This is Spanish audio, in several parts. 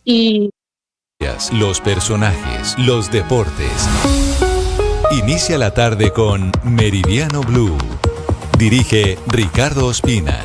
y los personajes, los deportes. Inicia la tarde con Meridiano Blue. Dirige Ricardo Ospina.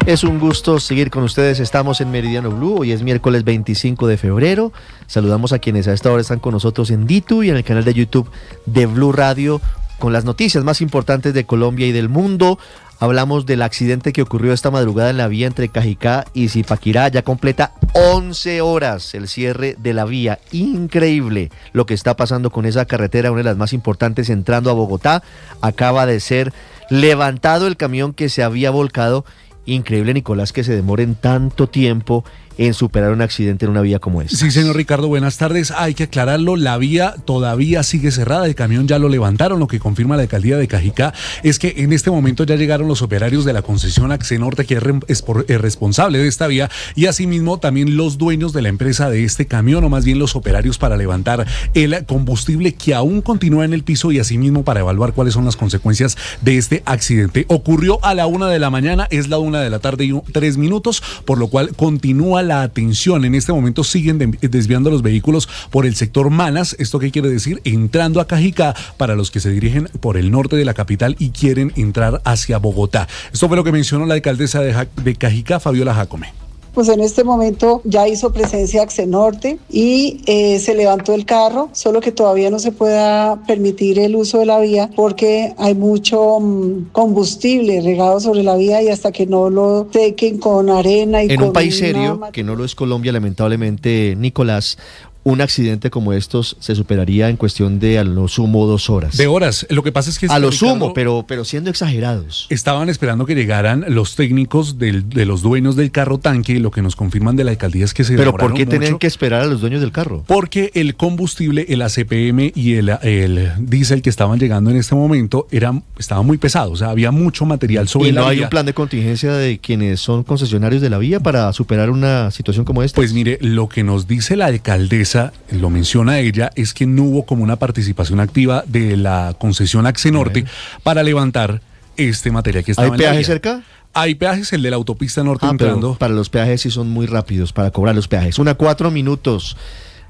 Es un gusto seguir con ustedes, estamos en Meridiano Blue, hoy es miércoles 25 de febrero, saludamos a quienes a esta hora están con nosotros en Ditu y en el canal de YouTube de Blue Radio con las noticias más importantes de Colombia y del mundo. Hablamos del accidente que ocurrió esta madrugada en la vía entre Cajicá y Zipaquirá. Ya completa 11 horas el cierre de la vía. Increíble lo que está pasando con esa carretera, una de las más importantes entrando a Bogotá. Acaba de ser levantado el camión que se había volcado. Increíble, Nicolás, que se demoren tanto tiempo en superar un accidente en una vía como esta. Sí, señor Ricardo, buenas tardes. Hay que aclararlo, la vía todavía sigue cerrada, el camión ya lo levantaron. Lo que confirma la alcaldía de Cajicá es que en este momento ya llegaron los operarios de la concesión Accenorte, que es responsable de esta vía, y asimismo también los dueños de la empresa de este camión, o más bien los operarios, para levantar el combustible que aún continúa en el piso y asimismo para evaluar cuáles son las consecuencias de este accidente. Ocurrió a la 1 de la mañana, es la 1 de la tarde y 3 minutos, por lo cual continúa la atención. En este momento siguen desviando los vehículos por el sector Manas. ¿Esto qué quiere decir? Entrando a Cajicá para los que se dirigen por el norte de la capital y quieren entrar hacia Bogotá. Esto fue lo que mencionó la alcaldesa de Cajicá, Fabiola Jacome. Pues en este momento ya hizo presencia Accenorte y se levantó el carro, solo que todavía no se pueda permitir el uso de la vía porque hay mucho combustible regado sobre la vía y hasta que no lo sequen con arena y en con un país serio, que no lo es Colombia, lamentablemente, Nicolás, un accidente como estos se superaría en cuestión de a lo sumo 2 horas. De horas. Lo que pasa es que... A lo sumo, pero siendo exagerados. Estaban esperando que llegaran los técnicos de los dueños del carro tanque, y lo que nos confirman de la alcaldía es que se demoraron. ¿Pero por qué mucho. tenían que esperar a los dueños del carro? Porque el combustible, el ACPM y el diésel que estaban llegando en este momento estaba muy pesado, o sea, había mucho material sobre la vía. ¿Y no hay un plan de contingencia de quienes son concesionarios de la vía para superar una situación como esta? Pues mire, lo que nos dice la alcaldesa, lo menciona ella, es que no hubo como una participación activa de la concesión Accenorte para levantar este material que estaba en la vía. ¿Hay peaje cerca? Hay peajes, el de la autopista norte entrando. Pero para los peajes sí son muy rápidos para cobrar los peajes. 1:04 minutos.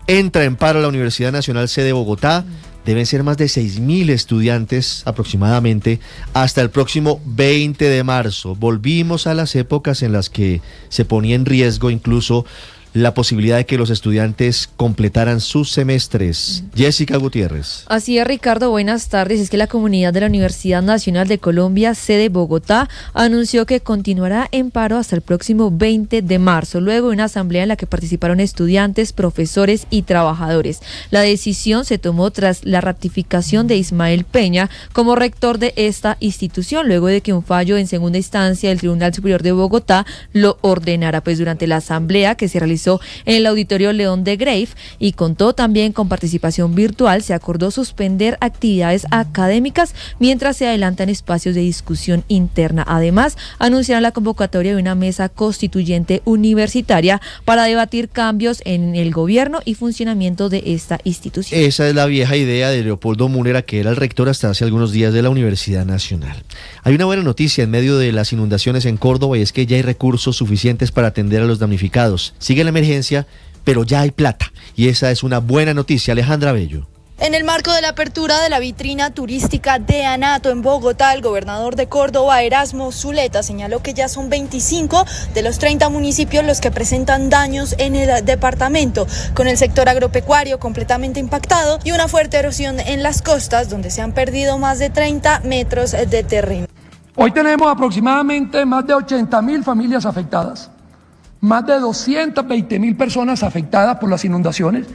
Entra en paro la Universidad Nacional Sede Bogotá. Deben ser más de 6.000 estudiantes aproximadamente hasta el próximo 20 de marzo. Volvimos a las épocas en las que se ponía en riesgo incluso la posibilidad de que los estudiantes completaran sus semestres. Jessica Gutiérrez. Así es, Ricardo, buenas tardes. Es que la comunidad de la Universidad Nacional de Colombia, sede Bogotá, anunció que continuará en paro hasta el próximo 20 de marzo, luego de una asamblea en la que participaron estudiantes, profesores y trabajadores. La decisión se tomó tras la ratificación de Ismael Peña como rector de esta institución, luego de que un fallo en segunda instancia del Tribunal Superior de Bogotá lo ordenara. Pues durante la asamblea que se realizó en el Auditorio León de Grave y contó también con participación virtual, se acordó suspender actividades académicas mientras se adelantan espacios de discusión interna. Además, anunciaron la convocatoria de una mesa constituyente universitaria para debatir cambios en el gobierno y funcionamiento de esta institución. Esa es la vieja idea de Leopoldo Múnera, que era el rector hasta hace algunos días de la Universidad Nacional. Hay una buena noticia en medio de las inundaciones en Córdoba y es que ya hay recursos suficientes para atender a los damnificados. Sigue la emergencia, pero ya hay plata. Y esa es una buena noticia. Alejandra Bello. En el marco de la apertura de la vitrina turística de Anato en Bogotá, el gobernador de Córdoba, Erasmo Zuleta, señaló que ya son 25 de los 30 municipios los que presentan daños en el departamento, con el sector agropecuario completamente impactado y una fuerte erosión en las costas, donde se han perdido más de 30 metros de terreno. Hoy tenemos aproximadamente más de 80.000 familias afectadas, más de 220.000 personas afectadas por las inundaciones,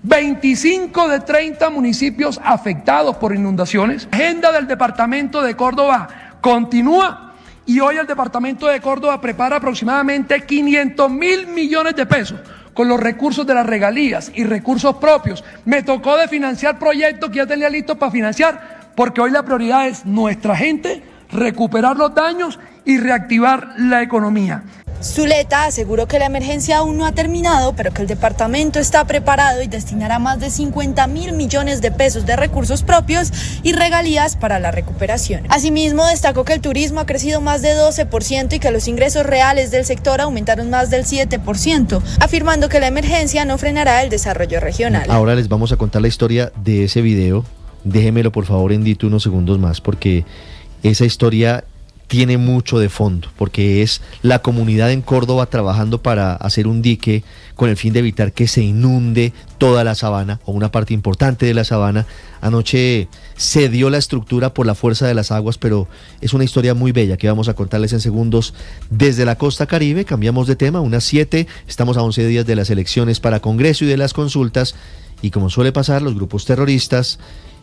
25 de 30 municipios afectados por inundaciones. La agenda del departamento de Córdoba continúa y hoy el departamento de Córdoba prepara aproximadamente 500.000 millones de pesos con los recursos de las regalías y recursos propios. Me tocó de financiar proyectos que ya tenía listos para financiar, porque hoy la prioridad es nuestra gente, recuperar los daños y reactivar la economía. Zuleta aseguró que la emergencia aún no ha terminado, pero que el departamento está preparado y destinará más de 50.000 millones de pesos de recursos propios y regalías para la recuperación. Asimismo, destacó que el turismo ha crecido más de 12% y que los ingresos reales del sector aumentaron más del 7%, afirmando que la emergencia no frenará el desarrollo regional. Ahora les vamos a contar la historia de ese video. Déjemelo por favor en Dito unos segundos más, porque esa historia tiene mucho de fondo, porque es la comunidad en Córdoba trabajando para hacer un dique con el fin de evitar que se inunde toda la sabana o una parte importante de la sabana. Anoche se dio la estructura por la fuerza de las aguas, pero es una historia muy bella que vamos a contarles en segundos desde la costa Caribe. Cambiamos de tema, unas 7, estamos a 11 días de las elecciones para Congreso y de las consultas, y como suele pasar, los grupos terroristas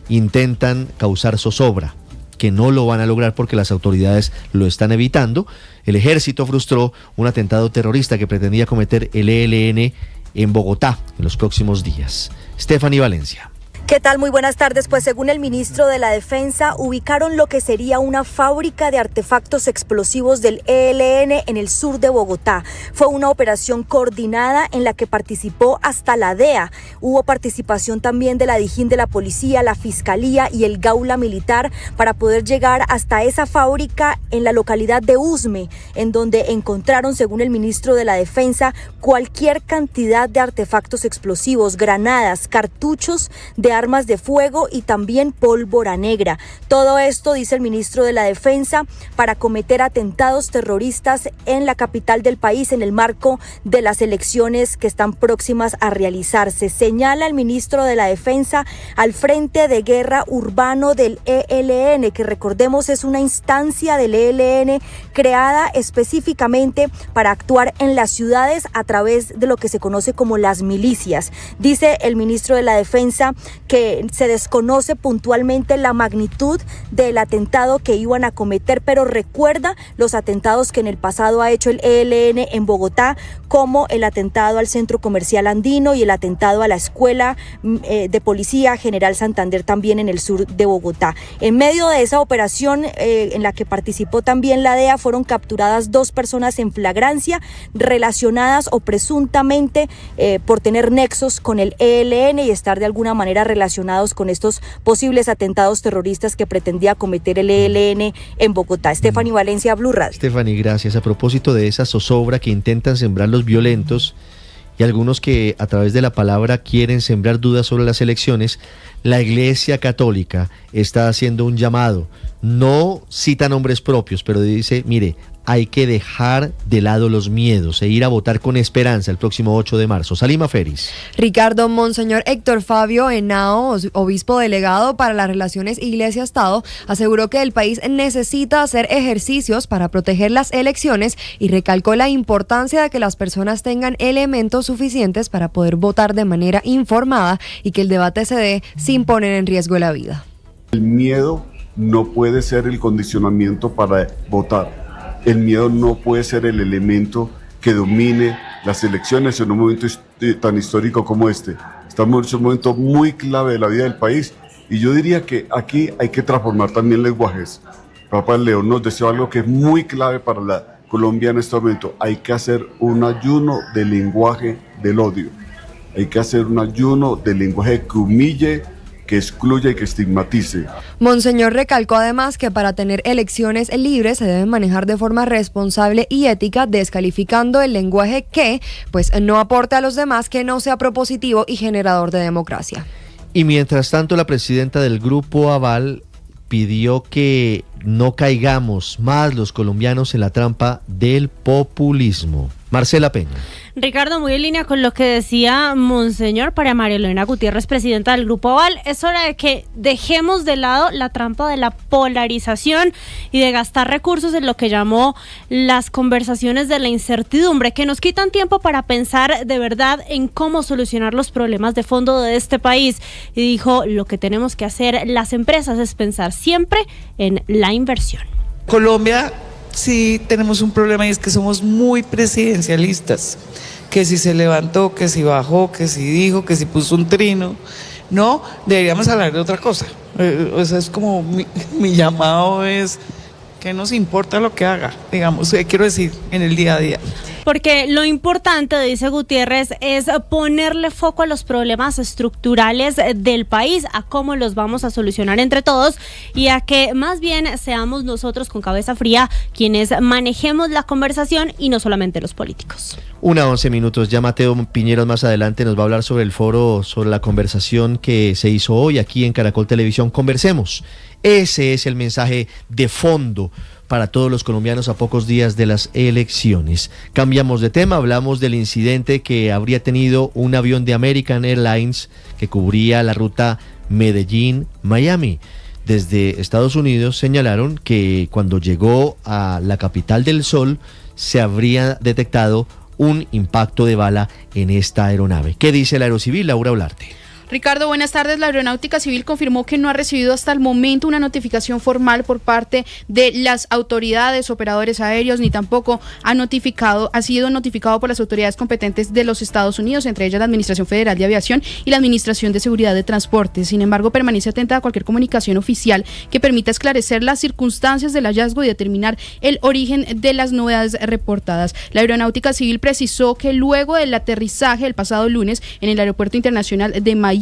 intentan causar zozobra, que no lo van a lograr porque las autoridades lo están evitando. El ejército frustró un atentado terrorista que pretendía cometer el ELN en Bogotá en los próximos días. Stephanie Valencia. ¿Qué tal? Muy buenas tardes. Pues según el ministro de la Defensa, ubicaron lo que sería una fábrica de artefactos explosivos del ELN en el sur de Bogotá. Fue una operación coordinada en la que participó hasta la DEA. Hubo participación también de la Dijín de la Policía, la Fiscalía y el Gaula Militar para poder llegar hasta esa fábrica en la localidad de Usme, en donde encontraron, según el ministro de la Defensa, cualquier cantidad de artefactos explosivos, granadas, cartuchos de armas de fuego y también pólvora negra. Todo esto, dice el ministro de la Defensa, para cometer atentados terroristas en la capital del país en el marco de las elecciones que están próximas a realizarse. Señala el ministro de la Defensa al Frente de Guerra Urbano del ELN, que recordemos es una instancia del ELN creada específicamente para actuar en las ciudades a través de lo que se conoce como las milicias. Dice el ministro de la Defensa que se desconoce puntualmente la magnitud del atentado que iban a cometer, pero recuerda los atentados que en el pasado ha hecho el ELN en Bogotá, como el atentado al Centro Comercial Andino y el atentado a la Escuela de Policía General Santander también en el sur de Bogotá. En medio de esa operación en la que participó también la DEA, fueron capturadas 2 personas en flagrancia relacionadas o presuntamente por tener nexos con el ELN y estar de alguna manera relacionados con estos posibles atentados terroristas que pretendía cometer el ELN en Bogotá. Stephanie Valencia, Blue Radio. Stephanie, gracias. A propósito de esa zozobra que intentan sembrar los violentos y algunos que a través de la palabra quieren sembrar dudas sobre las elecciones, la Iglesia Católica está haciendo un llamado. No cita nombres propios, pero dice, mire, hay que dejar de lado los miedos e ir a votar con esperanza el próximo 8 de marzo. Salima Feris. Ricardo, Monseñor Héctor Fabio Henao, obispo delegado para las relaciones Iglesia-Estado, aseguró que el país necesita hacer ejercicios para proteger las elecciones y recalcó la importancia de que las personas tengan elementos suficientes para poder votar de manera informada y que el debate se dé sin poner en riesgo la vida. El miedo no puede ser el condicionamiento para votar. El miedo no puede ser el elemento que domine las elecciones en un momento tan histórico como este. Estamos en un momento muy clave de la vida del país y yo diría que aquí hay que transformar también lenguajes. Papa León nos deseó algo que es muy clave para la Colombia en este momento. Hay que hacer un ayuno del lenguaje del odio. Hay que hacer un ayuno del lenguaje que humille, que excluya y que estigmatice. Monseñor recalcó además que para tener elecciones libres se deben manejar de forma responsable y ética, descalificando el lenguaje que pues no aporte a los demás, que no sea propositivo y generador de democracia. Y mientras tanto, la presidenta del Grupo Aval pidió que no caigamos más los colombianos en la trampa del populismo. Marcela Peña. Ricardo, muy en línea con lo que decía Monseñor, para María Elena Gutiérrez, presidenta del Grupo Aval, es hora de que dejemos de lado la trampa de la polarización y de gastar recursos en lo que llamó las conversaciones de la incertidumbre, que nos quitan tiempo para pensar de verdad en cómo solucionar los problemas de fondo de este país. Y dijo, lo que tenemos que hacer las empresas es pensar siempre en la inversión. Colombia sí tenemos un problema y es que somos muy presidencialistas, que si se levantó, que si bajó, que si dijo, que si puso un trino. No, deberíamos hablar de otra cosa. O sea, es como mi llamado es que nos importa lo que haga, digamos, quiero decir, en el día a día. porque lo importante, dice Gutiérrez, es ponerle foco a los problemas estructurales del país, a cómo los vamos a solucionar entre todos y a que más bien seamos nosotros con cabeza fría quienes manejemos la conversación y no solamente los políticos. 1:11. Ya Mateo Piñeros más adelante nos va a hablar sobre el foro, sobre la conversación que se hizo hoy aquí en Caracol Televisión. Conversemos. Ese es el mensaje de fondo para todos los colombianos a pocos días de las elecciones. Cambiamos de tema, hablamos del incidente que habría tenido un avión de American Airlines que cubría la ruta Medellín-Miami. Desde Estados Unidos señalaron que cuando llegó a la capital del sol se habría detectado un impacto de bala en esta aeronave. ¿Qué dice la Aerocivil? Laura Olarte. Ricardo, buenas tardes. La Aeronáutica Civil confirmó que no ha recibido hasta el momento una notificación formal por parte de las autoridades, operadores aéreos, ni tampoco ha sido notificado por las autoridades competentes de los Estados Unidos, entre ellas la Administración Federal de Aviación y la Administración de Seguridad de Transporte. Sin embargo, permanece atenta a cualquier comunicación oficial que permita esclarecer las circunstancias del hallazgo y determinar el origen de las novedades reportadas. La Aeronáutica Civil precisó que luego del aterrizaje el pasado lunes en el Aeropuerto Internacional de Miami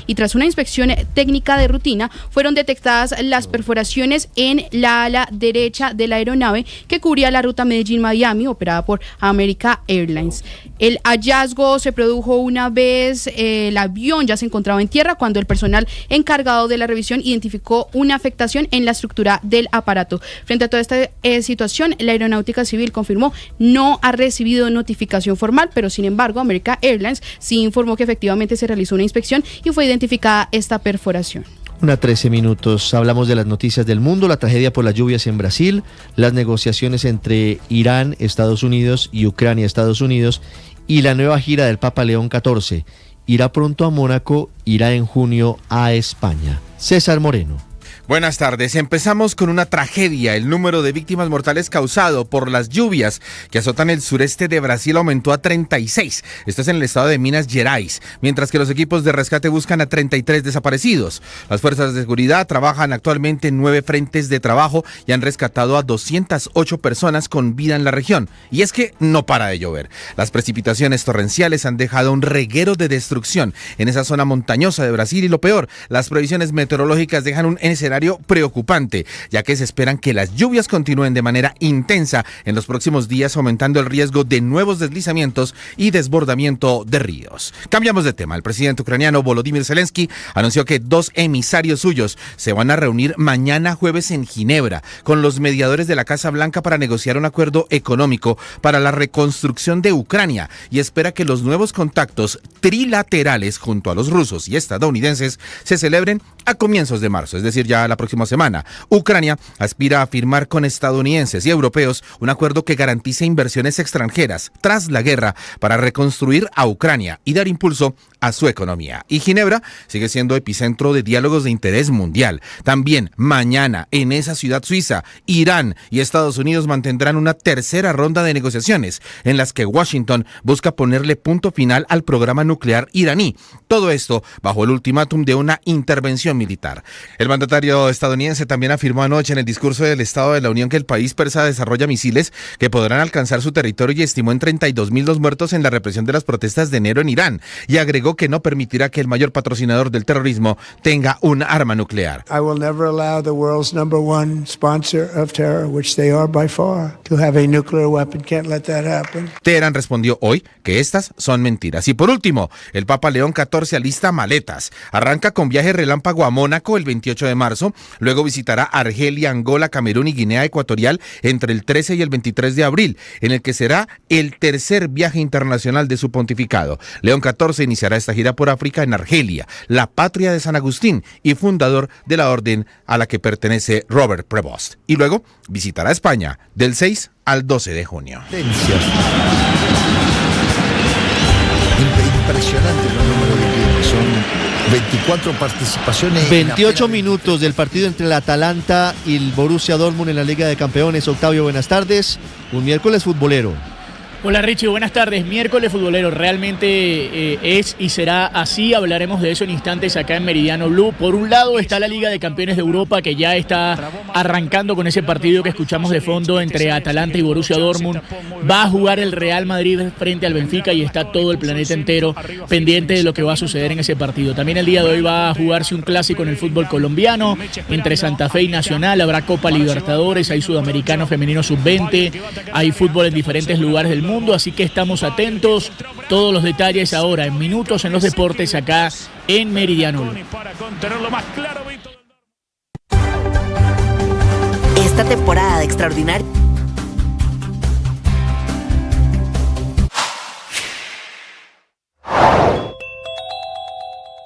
y tras una inspección técnica de rutina fueron detectadas las perforaciones en la ala derecha de la aeronave que cubría la ruta Medellín-Miami operada por American Airlines. El hallazgo se produjo una vez el avión ya se encontraba en tierra, cuando el personal encargado de la revisión identificó una afectación en la estructura del aparato. Frente a toda esta situación, la Aeronáutica Civil confirmó no ha recibido notificación formal, pero sin embargo American Airlines sí informó que efectivamente se realizó una inspección y fue identificada esta perforación. 1:13. Hablamos de las noticias del mundo, la tragedia por las lluvias en Brasil, las negociaciones entre Irán, Estados Unidos y Ucrania, Estados Unidos, y la nueva gira del Papa León XIV. Irá pronto a Mónaco, irá en junio a España. César Moreno. Buenas tardes. Empezamos con una tragedia. El número de víctimas mortales causado por las lluvias que azotan el sureste de Brasil aumentó a 36. Esto es en el estado de Minas Gerais, mientras que los equipos de rescate buscan a 33 desaparecidos. Las fuerzas de seguridad trabajan actualmente en 9 frentes de trabajo y han rescatado a 208 personas con vida en la región. Y es que no para de llover. Las precipitaciones torrenciales han dejado un reguero de destrucción en esa zona montañosa de Brasil y lo peor, las previsiones meteorológicas dejan un escenario preocupante, ya que se esperan que las lluvias continúen de manera intensa en los próximos días, aumentando el riesgo de nuevos deslizamientos y desbordamiento de ríos. Cambiamos de tema. El presidente ucraniano Volodymyr Zelensky anunció que 2 emisarios suyos se van a reunir mañana jueves en Ginebra con los mediadores de la Casa Blanca para negociar un acuerdo económico para la reconstrucción de Ucrania, y espera que los nuevos contactos trilaterales junto a los rusos y estadounidenses se celebren a comienzos de marzo, es decir, ya la próxima semana. Ucrania aspira a firmar con estadounidenses y europeos un acuerdo que garantice inversiones extranjeras tras la guerra para reconstruir a Ucrania y dar impulso a su economía. Y Ginebra sigue siendo epicentro de diálogos de interés mundial. También mañana en esa ciudad suiza, Irán y Estados Unidos mantendrán una tercera ronda de negociaciones en las que Washington busca ponerle punto final al programa nuclear iraní. Todo esto bajo el ultimátum de una intervención militar. El mandatario estadounidense también afirmó anoche en el discurso del Estado de la Unión que el país persa desarrolla misiles que podrán alcanzar su territorio y estimó en 32,000 los muertos en la represión de las protestas de enero en Irán, y agregó que no permitirá que el mayor patrocinador del terrorismo tenga un arma nuclear. I will never allow the world's #1 sponsor of terror, which they are by far, to have a nuclear weapon. Can't let that happen. Teherán respondió hoy que estas son mentiras. Y por último, el Papa León XIV alista maletas. Arranca con viaje relámpago a Mónaco el 28 de marzo, luego visitará Argelia, Angola, Camerún y Guinea Ecuatorial entre el 13 y el 23 de abril, en el que será el tercer viaje internacional de su pontificado. León XIV iniciará esta gira por África en Argelia, la patria de San Agustín y fundador de la orden a la que pertenece Robert Prevost. Y luego visitará España del 6 al 12 de junio. Impresionante el número de clientes, son 24 participaciones. 28 minutos del partido entre el Atalanta y el Borussia Dortmund en la Liga de Campeones. Octavio, buenas tardes. Un miércoles futbolero. Hola Richie, buenas tardes. Miércoles futbolero, realmente es y será así. Hablaremos de eso en instantes acá en Meridiano Blue. Por un lado está la Liga de Campeones de Europa, que ya está arrancando con ese partido que escuchamos de fondo entre Atalanta y Borussia Dortmund. Va a jugar el Real Madrid frente al Benfica y está todo el planeta entero pendiente de lo que va a suceder en ese partido. También el día de hoy va a jugarse un clásico en el fútbol colombiano entre Santa Fe y Nacional. Habrá Copa Libertadores, hay Sudamericano Femenino Sub-20, hay fútbol en diferentes lugares del mundo, así que estamos atentos. Todos los detalles ahora en Minutos en los Deportes acá en Meridiano. Esta temporada de Extraordinario.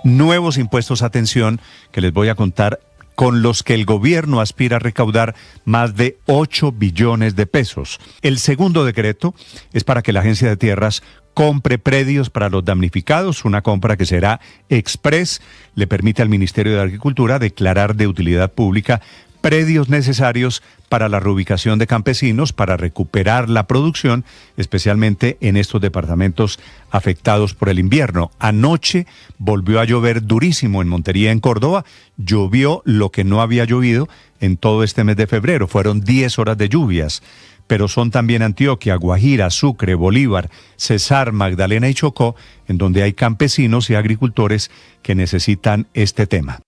Nuevos impuestos, atención, que les voy a contar, con los que el gobierno aspira a recaudar más de 8 billones de pesos. El segundo decreto es para que la Agencia de Tierras compre predios para los damnificados, una compra que será express, le permite al Ministerio de Agricultura declarar de utilidad pública predios necesarios para la reubicación de campesinos, para recuperar la producción, especialmente en estos departamentos afectados por el invierno. Anoche volvió a llover durísimo en Montería, en Córdoba. Llovió lo que no había llovido en todo este mes de febrero. Fueron 10 horas de lluvias. Pero son también Antioquia, Guajira, Sucre, Bolívar, Cesar, Magdalena y Chocó, en donde hay campesinos y agricultores que necesitan este tema.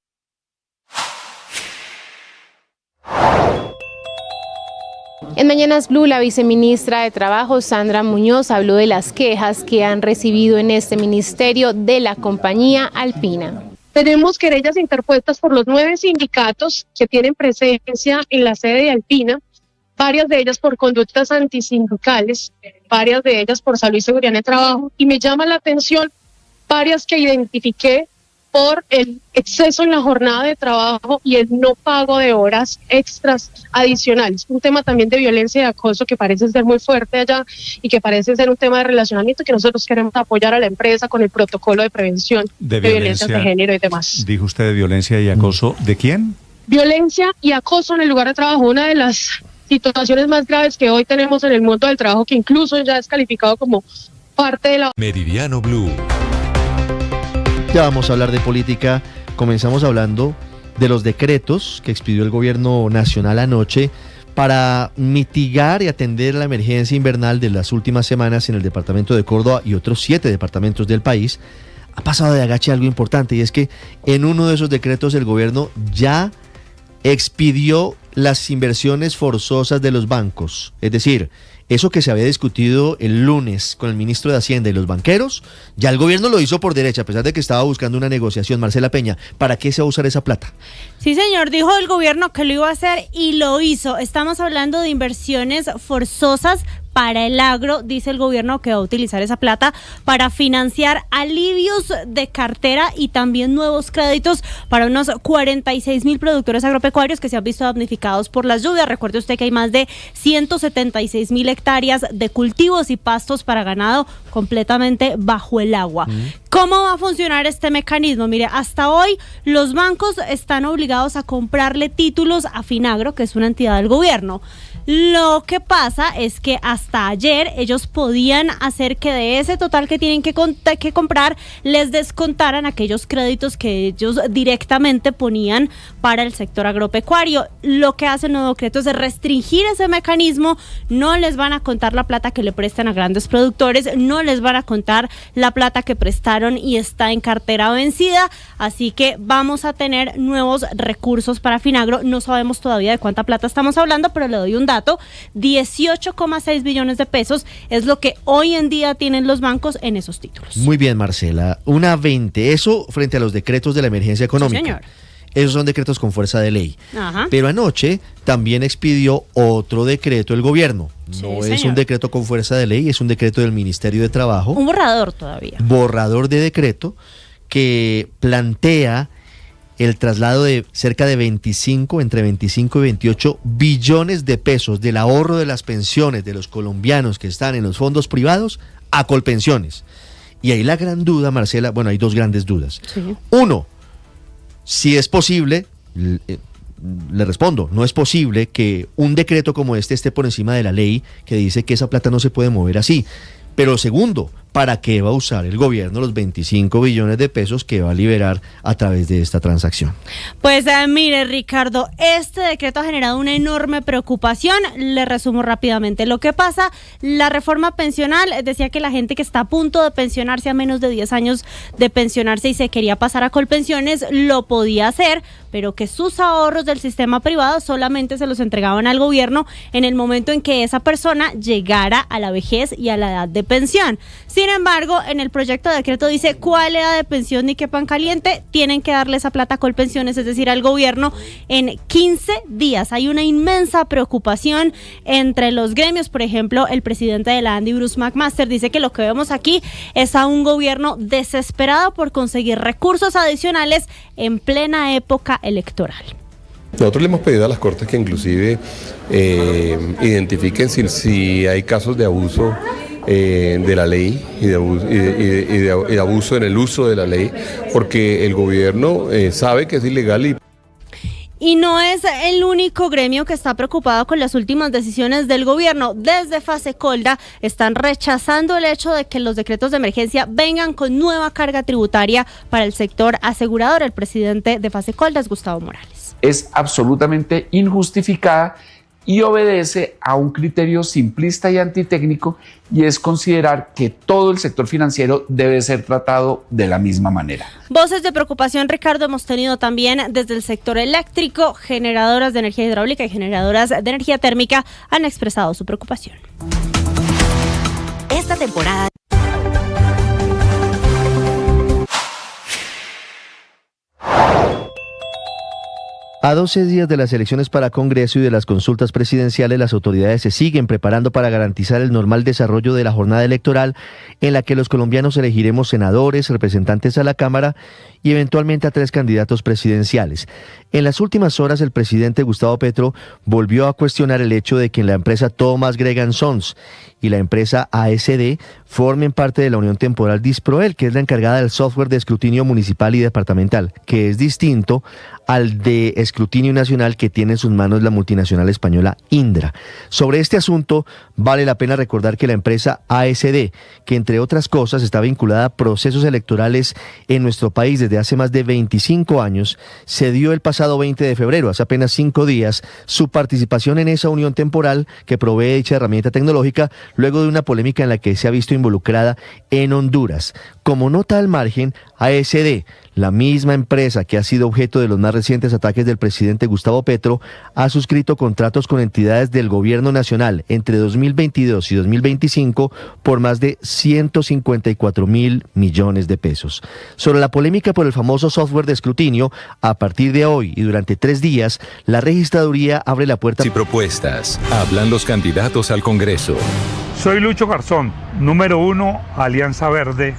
En Mañanas Blue, la viceministra de Trabajo, Sandra Muñoz, habló de las quejas que han recibido en este ministerio de la compañía Alpina. Tenemos querellas interpuestas por los 9 sindicatos que tienen presencia en la sede de Alpina, varias de ellas por conductas antisindicales, varias de ellas por salud y seguridad en el trabajo, y me llama la atención varias que identifiqué por el exceso en la jornada de trabajo y el no pago de horas extras adicionales. Un tema también de violencia y acoso que parece ser muy fuerte allá y que parece ser un tema de relacionamiento que nosotros queremos apoyar a la empresa con el protocolo de prevención de violencias de género y demás. Dijo usted de violencia y acoso, ¿de quién? Violencia y acoso en el lugar de trabajo, una de las situaciones más graves que hoy tenemos en el mundo del trabajo, que incluso ya es calificado como parte de la... Meridiano Blue. Ya vamos a hablar de política. Comenzamos hablando de los decretos que expidió el gobierno nacional anoche para mitigar y atender la emergencia invernal de las últimas semanas en el departamento de Córdoba y otros 7 departamentos del país. Ha pasado de agache algo importante, y es que en uno de esos decretos el gobierno ya expidió las inversiones forzosas de los bancos. Es decir, eso que se había discutido el lunes con el ministro de Hacienda y los banqueros, ya el gobierno lo hizo por derecha, a pesar de que estaba buscando una negociación. Marcela Peña, ¿para qué se va a usar esa plata? Sí, señor, dijo el gobierno que lo iba a hacer y lo hizo. Estamos hablando de inversiones forzosas para el agro. Dice el gobierno que va a utilizar esa plata para financiar alivios de cartera y también nuevos créditos para unos 46,000 productores agropecuarios que se han visto damnificados por las lluvias. Recuerde usted que hay más de 176,000 hectáreas de cultivos y pastos para ganado completamente bajo el agua. ¿Cómo va a funcionar este mecanismo? Mire, hasta hoy los bancos están obligados a comprarle títulos a Finagro, que es una entidad del gobierno. Lo que pasa es que hasta ayer ellos podían hacer que de ese total que tienen que comprar les descontaran aquellos créditos que ellos directamente ponían para el sector agropecuario. Lo que hace el nuevo decreto es restringir ese mecanismo. No les van a contar la plata que le prestan a grandes productores, no les van a contar la plata que prestaron y está en cartera vencida, así que vamos a tener nuevos recursos para Finagro. No sabemos todavía de cuánta plata estamos hablando, pero le doy un dato: 18,6 billones de pesos es lo que hoy en día tienen los bancos en esos títulos. Muy bien, Marcela, una 20, eso frente a los decretos de la emergencia económica. Sí, señor. Esos son decretos con fuerza de ley. Ajá. Pero anoche también expidió otro decreto el gobierno. No es un decreto con fuerza de ley, es un decreto del Ministerio de Trabajo. Un borrador todavía. Borrador de decreto que plantea el traslado de cerca de entre 25 y 28 billones de pesos del ahorro de las pensiones de los colombianos que están en los fondos privados a Colpensiones. Y ahí la gran duda, Marcela, bueno, hay dos grandes dudas. Sí. Uno, si es posible le respondo, no es posible que un decreto como este esté por encima de la ley que dice que esa plata no se puede mover así. Pero segundo, ¿para qué va a usar el gobierno los 25 billones de pesos que va a liberar a través de esta transacción? Pues mire, Ricardo, este decreto ha generado una enorme preocupación. Le resumo rápidamente lo que pasa. La reforma pensional decía que la gente que está a punto de pensionarse, a menos de 10 años de pensionarse y se quería pasar a Colpensiones, lo podía hacer, pero que sus ahorros del sistema privado solamente se los entregaban al gobierno en el momento en que esa persona llegara a la vejez y a la edad de pensión. Sin embargo, en el proyecto de decreto dice cuál edad de pensión ni qué pan caliente tienen que darle esa plata a Colpensiones, es decir, al gobierno, en 15 días. Hay una inmensa preocupación entre los gremios. Por ejemplo, el presidente de la ANDI, Bruce McMaster, dice que lo que vemos aquí es a un gobierno desesperado por conseguir recursos adicionales en plena época electoral. Nosotros le hemos pedido a las Cortes que inclusive identifiquen si hay casos de abuso de la ley y de abuso en el uso de la ley, porque el gobierno sabe que es ilegal Y no es el único gremio que está preocupado con las últimas decisiones del gobierno. Desde Fasecolda están rechazando el hecho de que los decretos de emergencia vengan con nueva carga tributaria para el sector asegurador. El presidente de Fasecolda es Gustavo Morales. Es absolutamente injustificada y obedece a un criterio simplista y antitécnico, y es considerar que todo el sector financiero debe ser tratado de la misma manera. Voces de preocupación, Ricardo, hemos tenido también desde el sector eléctrico. Generadoras de energía hidráulica y generadoras de energía térmica han expresado su preocupación. Esta temporada A 12 días de las elecciones para Congreso y de las consultas presidenciales, las autoridades se siguen preparando para garantizar el normal desarrollo de la jornada electoral en la que los colombianos elegiremos senadores, representantes a la Cámara y eventualmente a 3 candidatos presidenciales. En las últimas horas, el presidente Gustavo Petro volvió a cuestionar el hecho de que la empresa Thomas Gregan Sons y la empresa ASD formen parte de la unión temporal Disproel, que es la encargada del software de escrutinio municipal y departamental, que es distinto al de escrutinio nacional que tiene en sus manos la multinacional española Indra. Sobre este asunto, vale la pena recordar que la empresa ASD, que entre otras cosas está vinculada a procesos electorales en nuestro país desde hace más de 25 años, cedió el pasado 20 de febrero, hace apenas 5 días, su participación en esa unión temporal que provee dicha herramienta tecnológica, luego de una polémica en la que se ha visto involucrada en Honduras. Como nota al margen, ASD, la misma empresa que ha sido objeto de los más recientes ataques del presidente Gustavo Petro, ha suscrito contratos con entidades del gobierno nacional entre 2022 y 2025 por más de 154.000 millones de pesos. Sobre la polémica por el famoso software de escrutinio, a partir de hoy y durante 3 días, la registraduría abre la puerta. Y propuestas. Hablan los candidatos al Congreso. Soy Lucho Garzón, número 1, Alianza Verde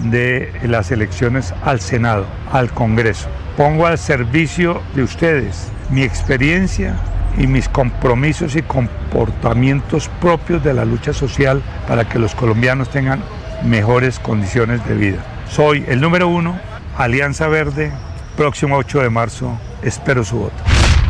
de las elecciones al Senado, al Congreso. Pongo al servicio de ustedes mi experiencia y mis compromisos y comportamientos propios de la lucha social para que los colombianos tengan mejores condiciones de vida. Soy el número 1, Alianza Verde, próximo 8 de marzo, espero su voto.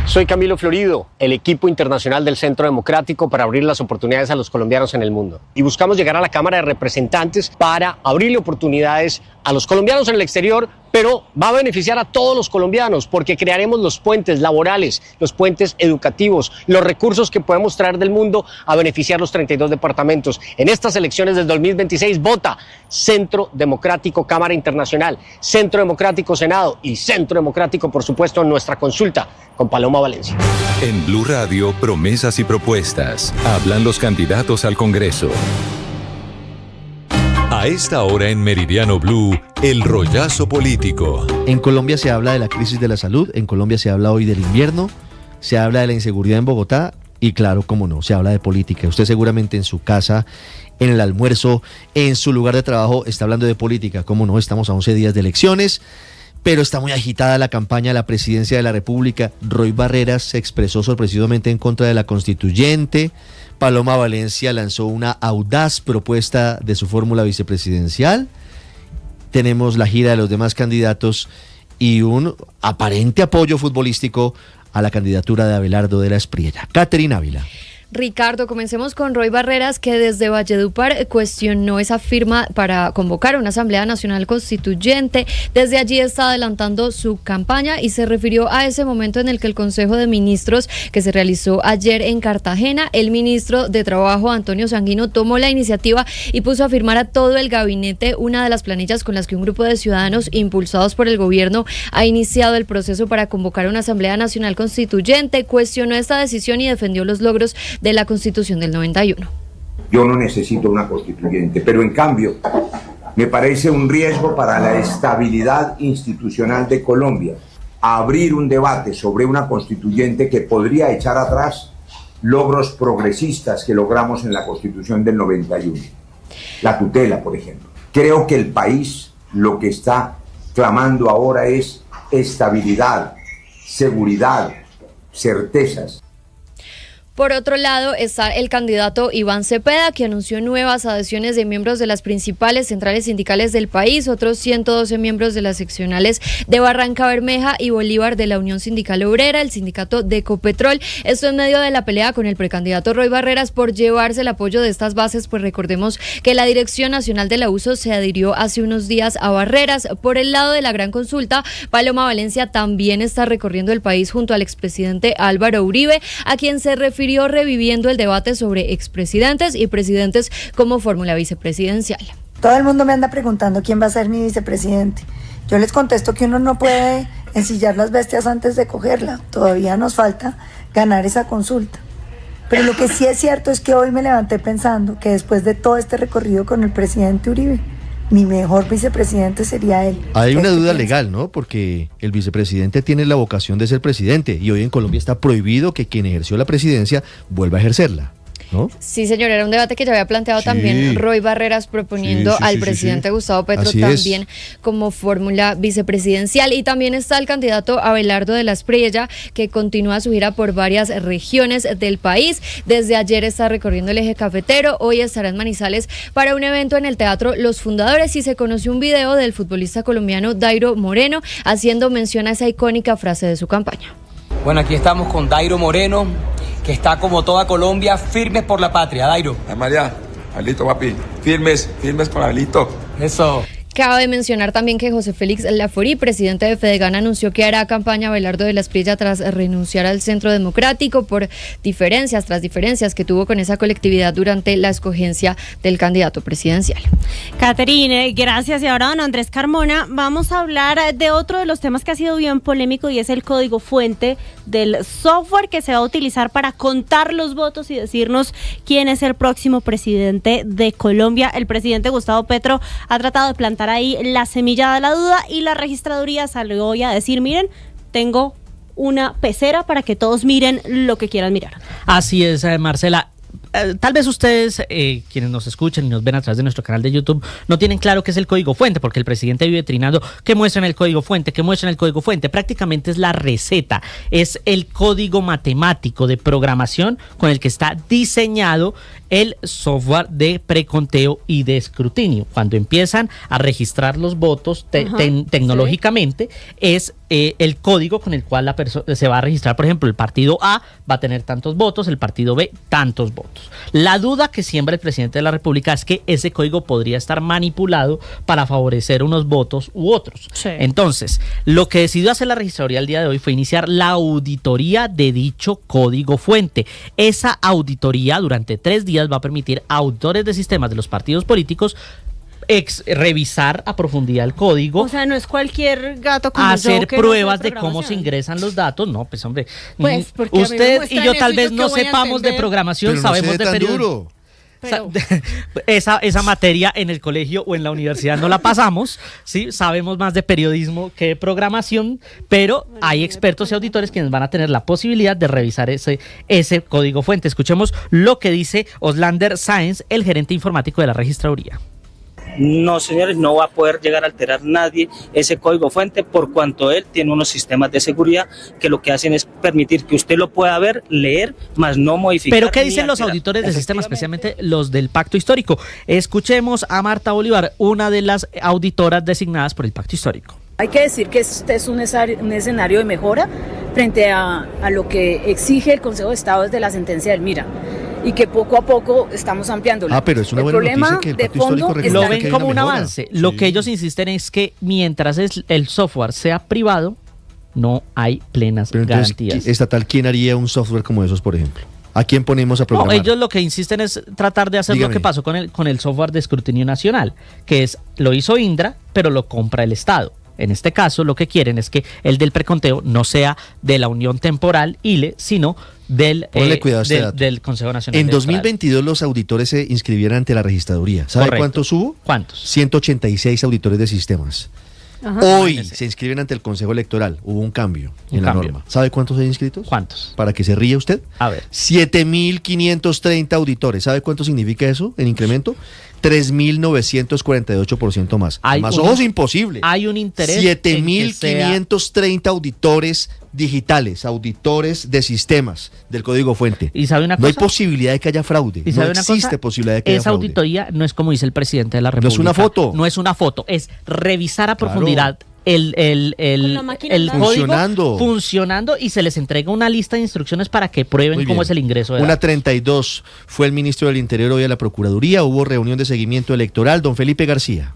Soy Camilo Florido, el equipo internacional del Centro Democrático para abrir las oportunidades a los colombianos en el mundo. Y buscamos llegar a la Cámara de Representantes para abrirle oportunidades a los colombianos en el exterior, pero va a beneficiar a todos los colombianos porque crearemos los puentes laborales, los puentes educativos, los recursos que podemos traer del mundo a beneficiar los 32 departamentos. En estas elecciones del 2026 vota Centro Democrático Cámara Internacional, Centro Democrático Senado y Centro Democrático, por supuesto, en nuestra consulta con Paloma Valencia. En Blue Radio, promesas y propuestas. Hablan los candidatos al Congreso. A esta hora en Meridiano Blue, el rollazo político. En Colombia se habla de la crisis de la salud, en Colombia se habla hoy del invierno, se habla de la inseguridad en Bogotá y claro, cómo no, se habla de política. Usted seguramente en su casa, en el almuerzo, en su lugar de trabajo está hablando de política. Cómo no, estamos a 11 días de elecciones, pero está muy agitada la campaña a la presidencia de la República. Roy Barreras se expresó sorpresivamente en contra de la constituyente. Paloma Valencia lanzó una audaz propuesta de su fórmula vicepresidencial. Tenemos la gira de los demás candidatos y un aparente apoyo futbolístico a la candidatura de Abelardo de la Espriella. Caterina Ávila. Ricardo, comencemos con Roy Barreras, que desde Valledupar cuestionó esa firma para convocar una Asamblea Nacional Constituyente. Desde allí está adelantando su campaña y se refirió a ese momento en el que el Consejo de Ministros que se realizó ayer en Cartagena, el ministro de Trabajo, Antonio Sanguino, tomó la iniciativa y puso a firmar a todo el gabinete una de las planillas con las que un grupo de ciudadanos impulsados por el gobierno ha iniciado el proceso para convocar una Asamblea Nacional Constituyente. Cuestionó esta decisión y defendió los logros de la Constitución del 91. Yo no necesito una constituyente, pero en cambio me parece un riesgo para la estabilidad institucional de Colombia abrir un debate sobre una constituyente que podría echar atrás logros progresistas que logramos en la Constitución del 91. La tutela, por ejemplo. Creo que el país lo que está clamando ahora es estabilidad, seguridad, certezas. Por otro lado está el candidato Iván Cepeda, que anunció nuevas adhesiones de miembros de las principales centrales sindicales del país, otros 112 miembros de las seccionales de Barranca Bermeja y Bolívar de la Unión Sindical Obrera, el sindicato de Ecopetrol. Esto en medio de la pelea con el precandidato Roy Barreras por llevarse el apoyo de estas bases, pues recordemos que la Dirección Nacional de la USO se adhirió hace unos días a Barreras. Por el lado de la gran consulta, Paloma Valencia también está recorriendo el país junto al expresidente Álvaro Uribe, a quien se refirió reviviendo el debate sobre expresidentes y presidentes como fórmula vicepresidencial. Todo el mundo me anda preguntando quién va a ser mi vicepresidente. Yo les contesto que uno no puede ensillar las bestias antes de cogerla. Todavía nos falta ganar esa consulta. Pero lo que sí es cierto es que hoy me levanté pensando que después de todo este recorrido con el presidente Uribe, mi mejor vicepresidente sería él. Hay una duda legal, ¿no? Porque el vicepresidente tiene la vocación de ser presidente y hoy en Colombia está prohibido que quien ejerció la presidencia vuelva a ejercerla, ¿no? Sí, señor, era un debate que ya había planteado también Roy Barreras, proponiendo al presidente Gustavo Petro Así también como fórmula vicepresidencial. Y también está el candidato Abelardo de la Espriella, que continúa su gira por varias regiones del país. Desde ayer está recorriendo el eje cafetero, hoy estará en Manizales para un evento en el Teatro Los Fundadores, y se conoció un video del futbolista colombiano Dairo Moreno haciendo mención a esa icónica frase de su campaña. Bueno, aquí estamos con Dairo Moreno, que está como toda Colombia, firmes por la patria. Dairo. María, Alito, papi, firmes con Alito. Eso. Cabe mencionar también que José Félix Laforí, presidente de Fedegan, anunció que hará campaña a Abelardo de la Espriella tras renunciar al Centro Democrático por diferencias que tuvo con esa colectividad durante la escogencia del candidato presidencial. Caterine, gracias. Y ahora, don Andrés Carmona, vamos a hablar de otro de los temas que ha sido bien polémico, y es el código fuente del software que se va a utilizar para contar los votos y decirnos quién es el próximo presidente de Colombia. El presidente Gustavo Petro ha tratado de plantar ahí la semilla de la duda, y la registraduría salió hoy a decir: miren, tengo una pecera para que todos miren lo que quieran mirar. Así es, Marcela. Tal vez ustedes, quienes nos escuchan y nos ven a través de nuestro canal de YouTube, no tienen claro qué es el código fuente, porque el presidente vive trinando que muestran el código fuente, prácticamente es la receta, es el código matemático de programación con el que está diseñado el software de preconteo y de escrutinio. Cuando empiezan a registrar los votos tecnológicamente, es el código con el cual se va a registrar. Por ejemplo, el partido A va a tener tantos votos, el partido B tantos votos. La duda que siembra el presidente de la República es que ese código podría estar manipulado para favorecer unos votos u otros. Sí. Entonces, lo que decidió hacer la registraduría el día de hoy fue iniciar la auditoría de dicho código fuente. Esa auditoría durante 3 días va a permitir a auditores de sistemas de los partidos políticos revisar a profundidad el código. O sea, no es cualquier gato como hacer yo que pruebas de cómo se ingresan los datos. No, pues hombre, pues, usted y yo tal vez no sepamos de programación, pero sabemos de periodismo. Esa materia en el colegio o en la universidad no la pasamos, ¿sí? Sabemos más de periodismo que de programación, pero hay expertos y auditores quienes van a tener la posibilidad de revisar ese código fuente. Escuchemos lo que dice Oslander Sáenz, el gerente informático de la registraduría. No, señores, no va a poder llegar a alterar nadie ese código fuente, por cuanto él tiene unos sistemas de seguridad que lo que hacen es permitir que usted lo pueda ver, leer, más no modificar. Pero ¿qué dicen los auditores del sistema, especialmente los del Pacto Histórico? Escuchemos a Marta Bolívar, una de las auditoras designadas por el Pacto Histórico. Hay que decir que este es un escenario de mejora frente a lo que exige el Consejo de Estado desde la sentencia del MIRA, y que poco a poco estamos ampliándola. Pero es una buena noticia que el pacto histórico lo ven como un avance. Lo que ellos insisten es que mientras el software sea privado, no hay plenas garantías. Estatal, ¿quién haría un software como esos, por ejemplo? ¿A quién ponemos a programar? No, ellos lo que insisten es tratar de hacer lo que pasó con el software de escrutinio nacional, que es, lo hizo Indra, pero lo compra el Estado. En este caso, lo que quieren es que el del preconteo no sea de la Unión Temporal, ILE, sino del Consejo Nacional En Electoral. 2022 los auditores se inscribieron ante la registraduría. ¿Sabe cuántos hubo? ¿Cuántos? 186 auditores de sistemas. Ajá. Hoy se inscriben ante el Consejo Electoral. Hubo un cambio en la norma. ¿Sabe cuántos hay inscritos? ¿Cuántos? Para que se ríe usted. A ver. 7.530 auditores. ¿Sabe cuánto significa eso en incremento? 3.948% más. Más ojos imposible. Hay un interés. 7.530 auditores digitales, auditores de sistemas del código fuente. ¿Y sabe una cosa? No hay posibilidad de que haya fraude. ¿Y no sabe una existe cosa? Posibilidad de que haya Esa fraude. auditoría no es como dice el presidente de la República. No es una foto. No es una foto, es revisar a Claro. profundidad el Funcionando. código funcionando, y se les entrega una lista de instrucciones para que prueben Muy cómo bien. es el ingreso de 1:32 fue el ministro del Interior hoy a la Procuraduría. Hubo reunión de seguimiento electoral. Don Felipe García.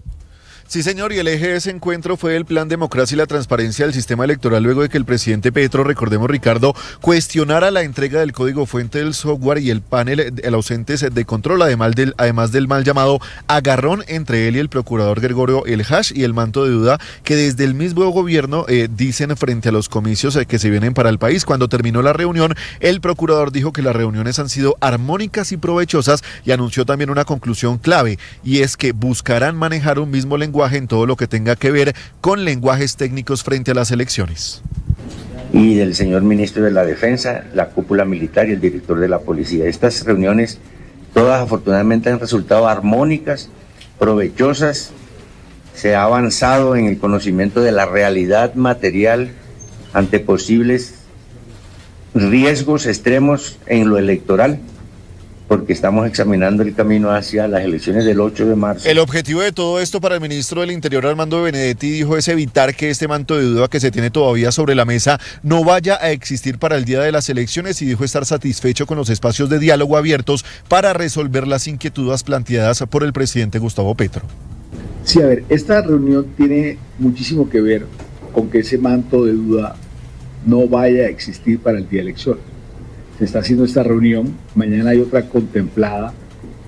Sí, señor, y el eje de ese encuentro fue el plan Democracia y la Transparencia del Sistema Electoral, luego de que el presidente Petro, recordemos Ricardo, cuestionara la entrega del código fuente del software y el panel ausentes de control, además del mal llamado agarrón entre él y el procurador Gregorio El Hash, y el manto de duda que desde el mismo gobierno dicen frente a los comicios que se vienen para el país. Cuando terminó la reunión, el procurador dijo que las reuniones han sido armónicas y provechosas, y anunció también una conclusión clave, y es que buscarán manejar un mismo lenguaje en todo lo que tenga que ver con lenguajes técnicos frente a las elecciones. Y del señor ministro de la Defensa, la cúpula militar y el director de la policía. Estas reuniones, todas afortunadamente han resultado armónicas, provechosas. Se ha avanzado en el conocimiento de la realidad material ante posibles riesgos extremos en lo electoral, porque estamos examinando el camino hacia las elecciones del 8 de marzo. El objetivo de todo esto para el ministro del Interior, Armando Benedetti, dijo es evitar que este manto de duda que se tiene todavía sobre la mesa no vaya a existir para el día de las elecciones, y dijo estar satisfecho con los espacios de diálogo abiertos para resolver las inquietudes planteadas por el presidente Gustavo Petro. Sí, a ver, esta reunión tiene muchísimo que ver con que ese manto de duda no vaya a existir para el día de elecciones. Se está haciendo esta reunión, mañana hay otra contemplada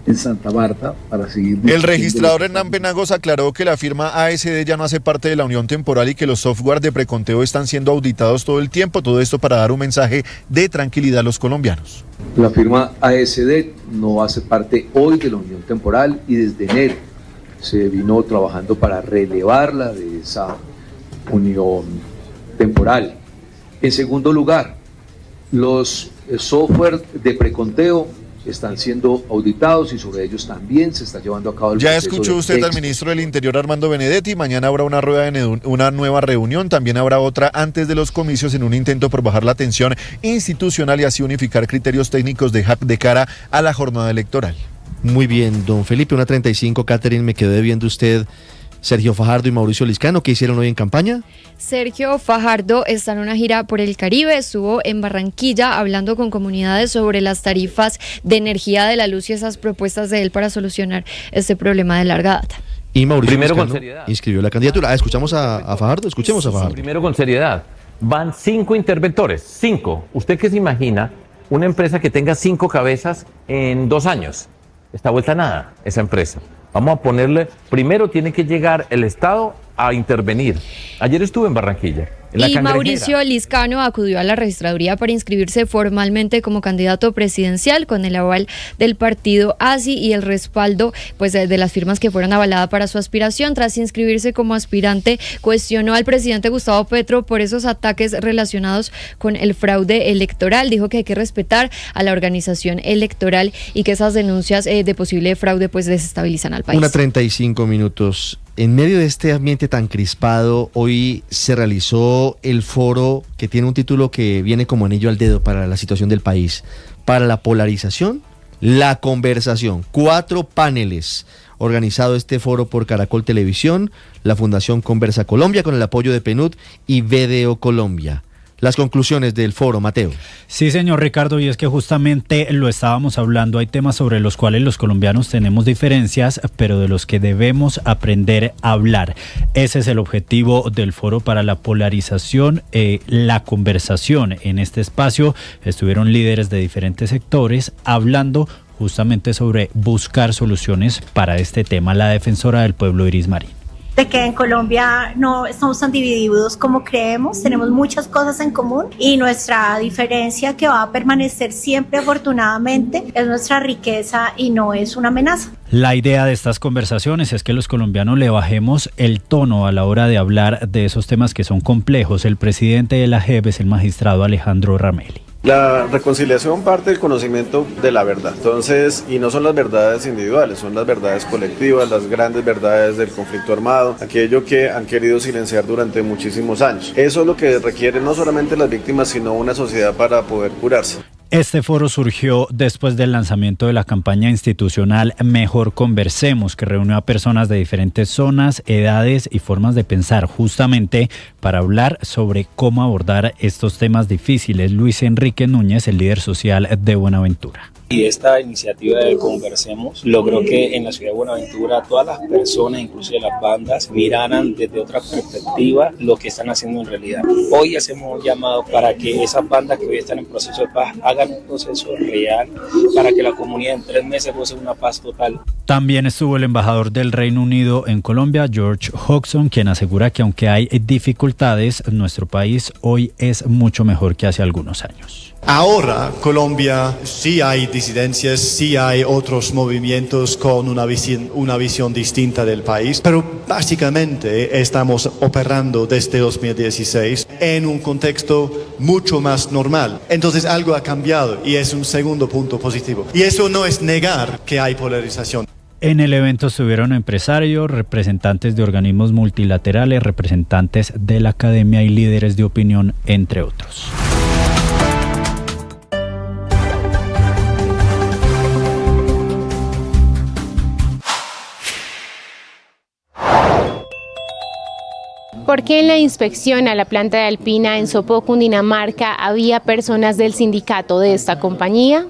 en Santa Marta para seguir. El registrador Hernán Penagos aclaró que la firma ASD ya no hace parte de la Unión Temporal y que los software de preconteo están siendo auditados todo el tiempo, todo esto para dar un mensaje de tranquilidad a los colombianos. La firma ASD no hace parte hoy de la Unión Temporal, y desde enero se vino trabajando para relevarla de esa Unión Temporal. En segundo lugar, los software de preconteo están siendo auditados y sobre ellos también se está llevando a cabo el Ya proceso escuchó de usted al ministro del Interior, Armando Benedetti. Mañana habrá una nueva reunión, también habrá otra antes de los comicios en un intento por bajar la tensión institucional y así unificar criterios técnicos de cara a la jornada electoral. Muy bien, don Felipe, 1:35. Catherine, me quedó debiendo usted Sergio Fajardo y Mauricio Liscano. ¿Qué hicieron hoy en campaña? Sergio Fajardo está en una gira por el Caribe, estuvo en Barranquilla hablando con comunidades sobre las tarifas de energía de la luz y esas propuestas de él para solucionar este problema de larga data. Y Mauricio Primero Liscano con seriedad. inscribió la candidatura. Escuchamos a Fajardo, escuchemos a Fajardo. Primero con seriedad. Van 5 interventores, 5. ¿Usted qué se imagina? Una empresa que tenga 5 cabezas en 2 años. Está vuelta a nada esa empresa. Vamos a ponerle, primero tiene que llegar el Estado a intervenir. Ayer estuve en Barranquilla. En la y Cangrejera. Mauricio Liscano acudió a la registraduría para inscribirse formalmente como candidato presidencial con el aval del partido ASI y el respaldo pues de las firmas que fueron avaladas para su aspiración. Tras inscribirse como aspirante, cuestionó al presidente Gustavo Petro por esos ataques relacionados con el fraude electoral. Dijo que hay que respetar a la organización electoral y que esas denuncias de posible fraude pues desestabilizan al país. 1:35. En medio de este ambiente tan crispado, hoy se realizó el foro que tiene un título que viene como anillo al dedo para la situación del país. Para la polarización, la conversación. 4 paneles. Organizado este foro por Caracol Televisión, la Fundación Conversa Colombia con el apoyo de PNUD y BDO Colombia. las conclusiones del foro, Mateo. Sí, señor Ricardo, y es que justamente lo estábamos hablando, hay temas sobre los cuales los colombianos tenemos diferencias, pero de los que debemos aprender a hablar. Ese es el objetivo del foro para la polarización, la conversación. En este espacio estuvieron líderes de diferentes sectores hablando justamente sobre buscar soluciones para este tema. La defensora del pueblo, Iris Marín. De que en Colombia no estamos tan divididos como creemos, tenemos muchas cosas en común y nuestra diferencia, que va a permanecer siempre afortunadamente, es nuestra riqueza y no es una amenaza. La idea de estas conversaciones es que los colombianos le bajemos el tono a la hora de hablar de esos temas que son complejos. El presidente de la JEP es el magistrado Alejandro Ramelli. La reconciliación parte del conocimiento de la verdad, entonces, y no son las verdades individuales, son las verdades colectivas, las grandes verdades del conflicto armado, aquello que han querido silenciar durante muchísimos años. Eso es lo que requiere no solamente las víctimas, sino una sociedad para poder curarse. Este foro surgió después del lanzamiento de la campaña institucional Mejor Conversemos, que reunió a personas de diferentes zonas, edades y formas de pensar, justamente para hablar sobre cómo abordar estos temas difíciles. Luis Enrique Núñez, el líder social de Buenaventura. Y esta iniciativa de Conversemos logró que en la ciudad de Buenaventura todas las personas, inclusive las bandas, miraran desde otra perspectiva lo que están haciendo en realidad. Hoy hacemos un llamado para que esas bandas que hoy están en proceso de paz hagan un proceso real para que la comunidad en 3 meses goce una paz total. También estuvo el embajador del Reino Unido en Colombia, George Hodgson, quien asegura que aunque hay dificultades, nuestro país hoy es mucho mejor que hace algunos años. Ahora, Colombia, sí hay disidencias, sí hay otros movimientos con una visión distinta del país, pero básicamente estamos operando desde 2016 en un contexto mucho más normal. Entonces algo ha cambiado y es un segundo punto positivo. Y eso no es negar que hay polarización. En el evento estuvieron empresarios, representantes de organismos multilaterales, representantes de la academia y líderes de opinión, entre otros. ¿Por qué en la inspección a la planta de Alpina en Sopó, Cundinamarca, había personas del sindicato de esta compañía?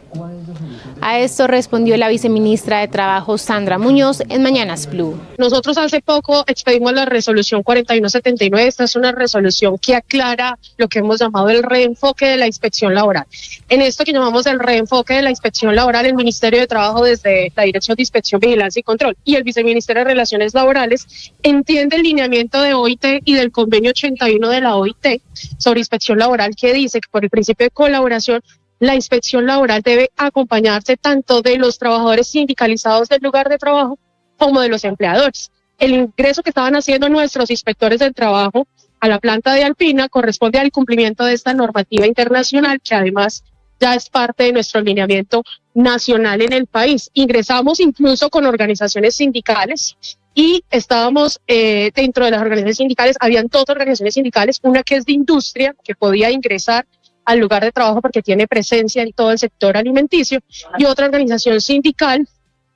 A esto respondió la viceministra de Trabajo, Sandra Muñoz, en Mañanas Blue. Nosotros hace poco expedimos la resolución 4179. Esta es una resolución que aclara lo que hemos llamado el reenfoque de la inspección laboral. En esto que llamamos el reenfoque de la inspección laboral, el Ministerio de Trabajo, desde la Dirección de Inspección, Vigilancia y Control, y el Viceministerio de Relaciones Laborales, entiende el lineamiento de OIT y del convenio 81 de la OIT sobre inspección laboral, que dice que por el principio de colaboración, la inspección laboral debe acompañarse tanto de los trabajadores sindicalizados del lugar de trabajo como de los empleadores. El ingreso que estaban haciendo nuestros inspectores del trabajo a la planta de Alpina corresponde al cumplimiento de esta normativa internacional, que además ya es parte de nuestro lineamiento nacional en el país. Ingresamos incluso con organizaciones sindicales y estábamos dentro de las organizaciones sindicales, habían 2 organizaciones sindicales, una que es de industria, que podía ingresar al lugar de trabajo porque tiene presencia en todo el sector alimenticio, y otra organización sindical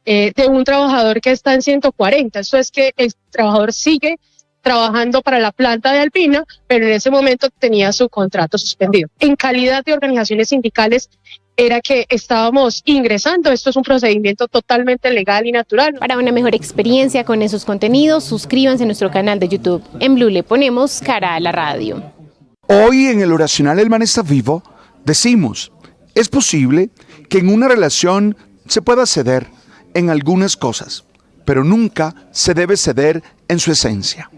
de un trabajador que está en 140. Esto es que el trabajador sigue trabajando para la planta de Alpina, pero en ese momento tenía su contrato suspendido. En calidad de organizaciones sindicales era que estábamos ingresando. Esto es un procedimiento totalmente legal y natural. Para una mejor experiencia con esos contenidos, suscríbanse a nuestro canal de YouTube. En Blue le ponemos cara a la radio. Hoy en el oracional El Man está vivo, decimos, es posible que en una relación se pueda ceder en algunas cosas, pero nunca se debe ceder en su esencia.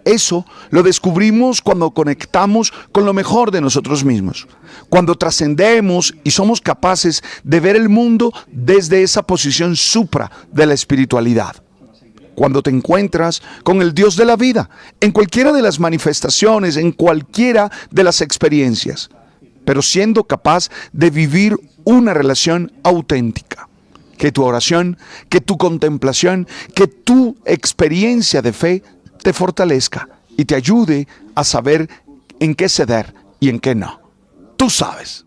Eso lo descubrimos cuando conectamos con lo mejor de nosotros mismos, cuando trascendemos y somos capaces de ver el mundo desde esa posición supra de la espiritualidad. Cuando te encuentras con el Dios de la vida, en cualquiera de las manifestaciones, en cualquiera de las experiencias, pero siendo capaz de vivir una relación auténtica. Que tu oración, que tu contemplación, que tu experiencia de fe te fortalezca y te ayude a saber en qué ceder y en qué no. Tú sabes.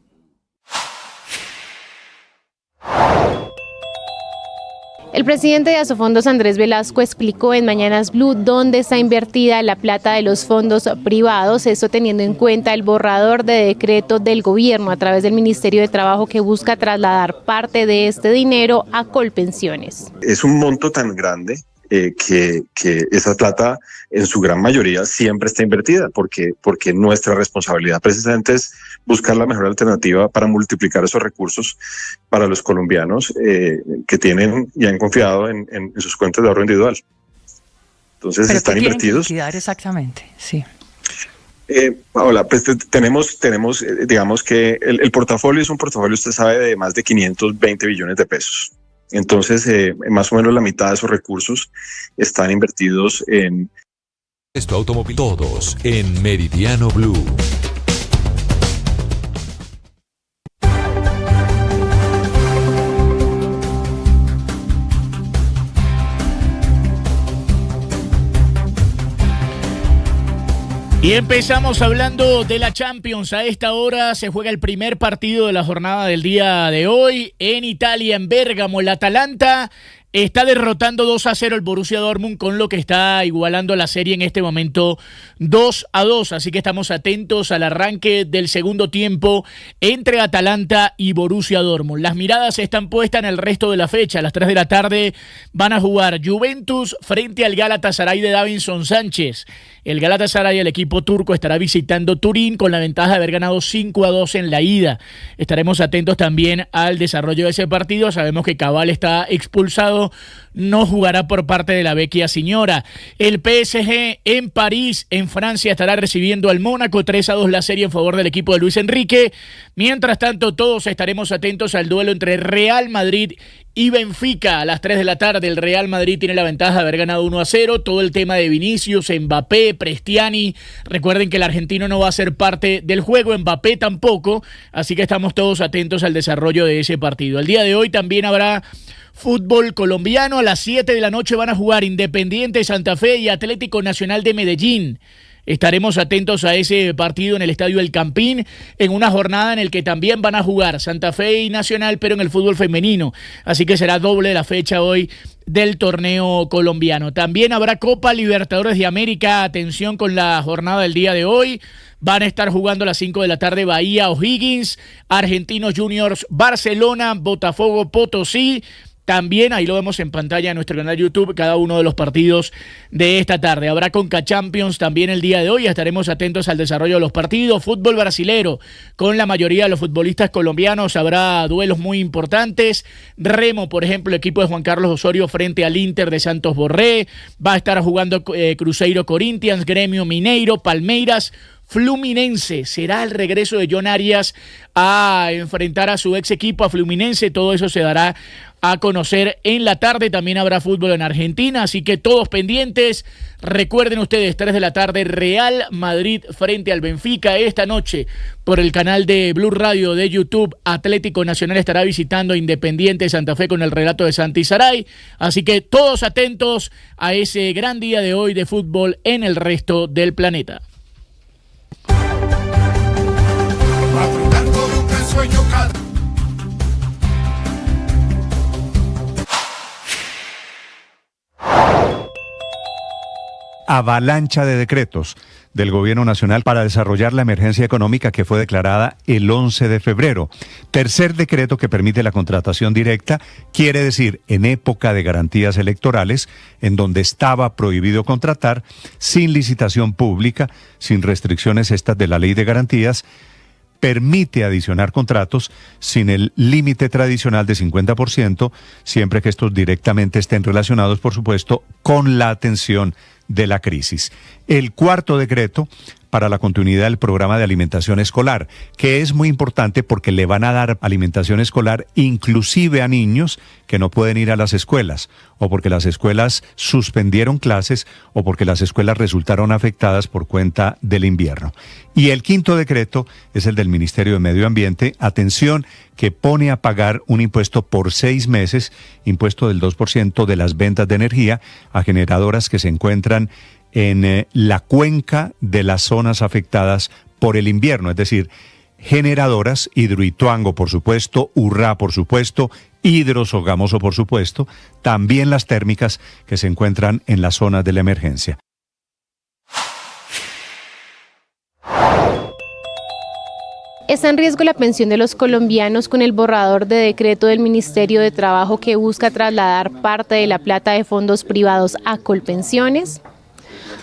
El presidente de Asofondos, Andrés Velasco, explicó en Mañanas Blue dónde está invertida la plata de los fondos privados, esto teniendo en cuenta el borrador de decreto del gobierno a través del Ministerio de Trabajo que busca trasladar parte de este dinero a Colpensiones. Es un monto tan grande que esa plata en su gran mayoría siempre está invertida, porque nuestra responsabilidad precisamente es buscar la mejor alternativa para multiplicar esos recursos para los colombianos que tienen y han confiado en sus cuentas de ahorro individual. Entonces están invertidos. Exactamente, sí. Hola, pues tenemos digamos que el portafolio es un portafolio, usted sabe, de más de 520 billones de pesos. Entonces, más o menos la mitad de esos recursos están invertidos en... Esto automóvil. Todos en Meridiano Blue. Y empezamos hablando de la Champions. A esta hora se juega el primer partido de la jornada del día de hoy. En Italia, en Bérgamo, el Atalanta está derrotando 2-0 el Borussia Dortmund, con lo que está igualando la serie en este momento 2-2. Así que estamos atentos al arranque del segundo tiempo entre Atalanta y Borussia Dortmund. Las miradas están puestas en el resto de la fecha. A las 3 de la tarde van a jugar Juventus frente al Galatasaray de Davinson Sánchez. El Galatasaray, el equipo turco, estará visitando Turín con la ventaja de haber ganado 5-2 en la ida. Estaremos atentos también al desarrollo de ese partido. Sabemos que Cabal está expulsado, no jugará por parte de la Vecchia Signora. El PSG en París, en Francia, estará recibiendo al Mónaco. 3-2 la serie en favor del equipo de Luis Enrique. Mientras tanto, todos estaremos atentos al duelo entre Real Madrid y Benfica. A las 3 de la tarde el Real Madrid tiene la ventaja de haber ganado 1-0. Todo el tema de Vinicius, Mbappé, Prestiani. Recuerden que el argentino no va a ser parte del juego, Mbappé tampoco. Así que estamos todos atentos al desarrollo de ese partido. El día de hoy también habrá fútbol colombiano. A las 7 de la noche van a jugar Independiente Santa Fe y Atlético Nacional de Medellín. Estaremos atentos a ese partido en el Estadio El Campín, en una jornada en el que también van a jugar Santa Fe y Nacional, pero en el fútbol femenino. Así que será doble la fecha hoy del torneo colombiano. También habrá Copa Libertadores de América. Atención con la jornada del día de hoy. Van a estar jugando a las 5 de la tarde Bahía O'Higgins, Argentinos Juniors Barcelona, Botafogo Potosí. También, ahí lo vemos en pantalla en nuestro canal de YouTube, cada uno de los partidos de esta tarde. Habrá Conca Champions también el día de hoy, estaremos atentos al desarrollo de los partidos. Fútbol brasilero, con la mayoría de los futbolistas colombianos, habrá duelos muy importantes. Remo, por ejemplo, el equipo de Juan Carlos Osorio frente al Inter de Santos Borré. Va a estar jugando Cruzeiro Corinthians, Gremio Mineiro, Palmeiras, Fluminense. Será el regreso de John Arias a enfrentar a su ex equipo, a Fluminense. Todo eso se dará a conocer en la tarde. También habrá fútbol en Argentina, así que todos pendientes. Recuerden ustedes, 3 de la tarde, Real Madrid frente al Benfica. Esta noche, por el canal de Blue Radio de YouTube, Atlético Nacional estará visitando Independiente Santa Fe con el relato de Santi Saray. Así que todos atentos a ese gran día de hoy de fútbol en el resto del planeta. Avalancha de decretos del Gobierno Nacional para desarrollar la emergencia económica que fue declarada el 11 de febrero. Tercer decreto que permite la contratación directa, quiere decir en época de garantías electorales, en donde estaba prohibido contratar, sin licitación pública, sin restricciones estas de la ley de garantías, permite adicionar contratos sin el límite tradicional de 50%, siempre que estos directamente estén relacionados, por supuesto, con la atención de la crisis. El cuarto decreto para la continuidad del programa de alimentación escolar, que es muy importante porque le van a dar alimentación escolar inclusive a niños que no pueden ir a las escuelas, o porque las escuelas suspendieron clases, o porque las escuelas resultaron afectadas por cuenta del invierno. Y el quinto decreto es el del Ministerio de Medio Ambiente, atención, que pone a pagar un impuesto por 6 meses, impuesto del 2% de las ventas de energía a generadoras que se encuentran en la cuenca de las zonas afectadas por el invierno, es decir, generadoras, Hidroituango por supuesto, Urrá por supuesto, Hidrosogamoso por supuesto, también las térmicas que se encuentran en las zonas de la emergencia. Está en riesgo la pensión de los colombianos con el borrador de decreto del Ministerio de Trabajo que busca trasladar parte de la plata de fondos privados a Colpensiones.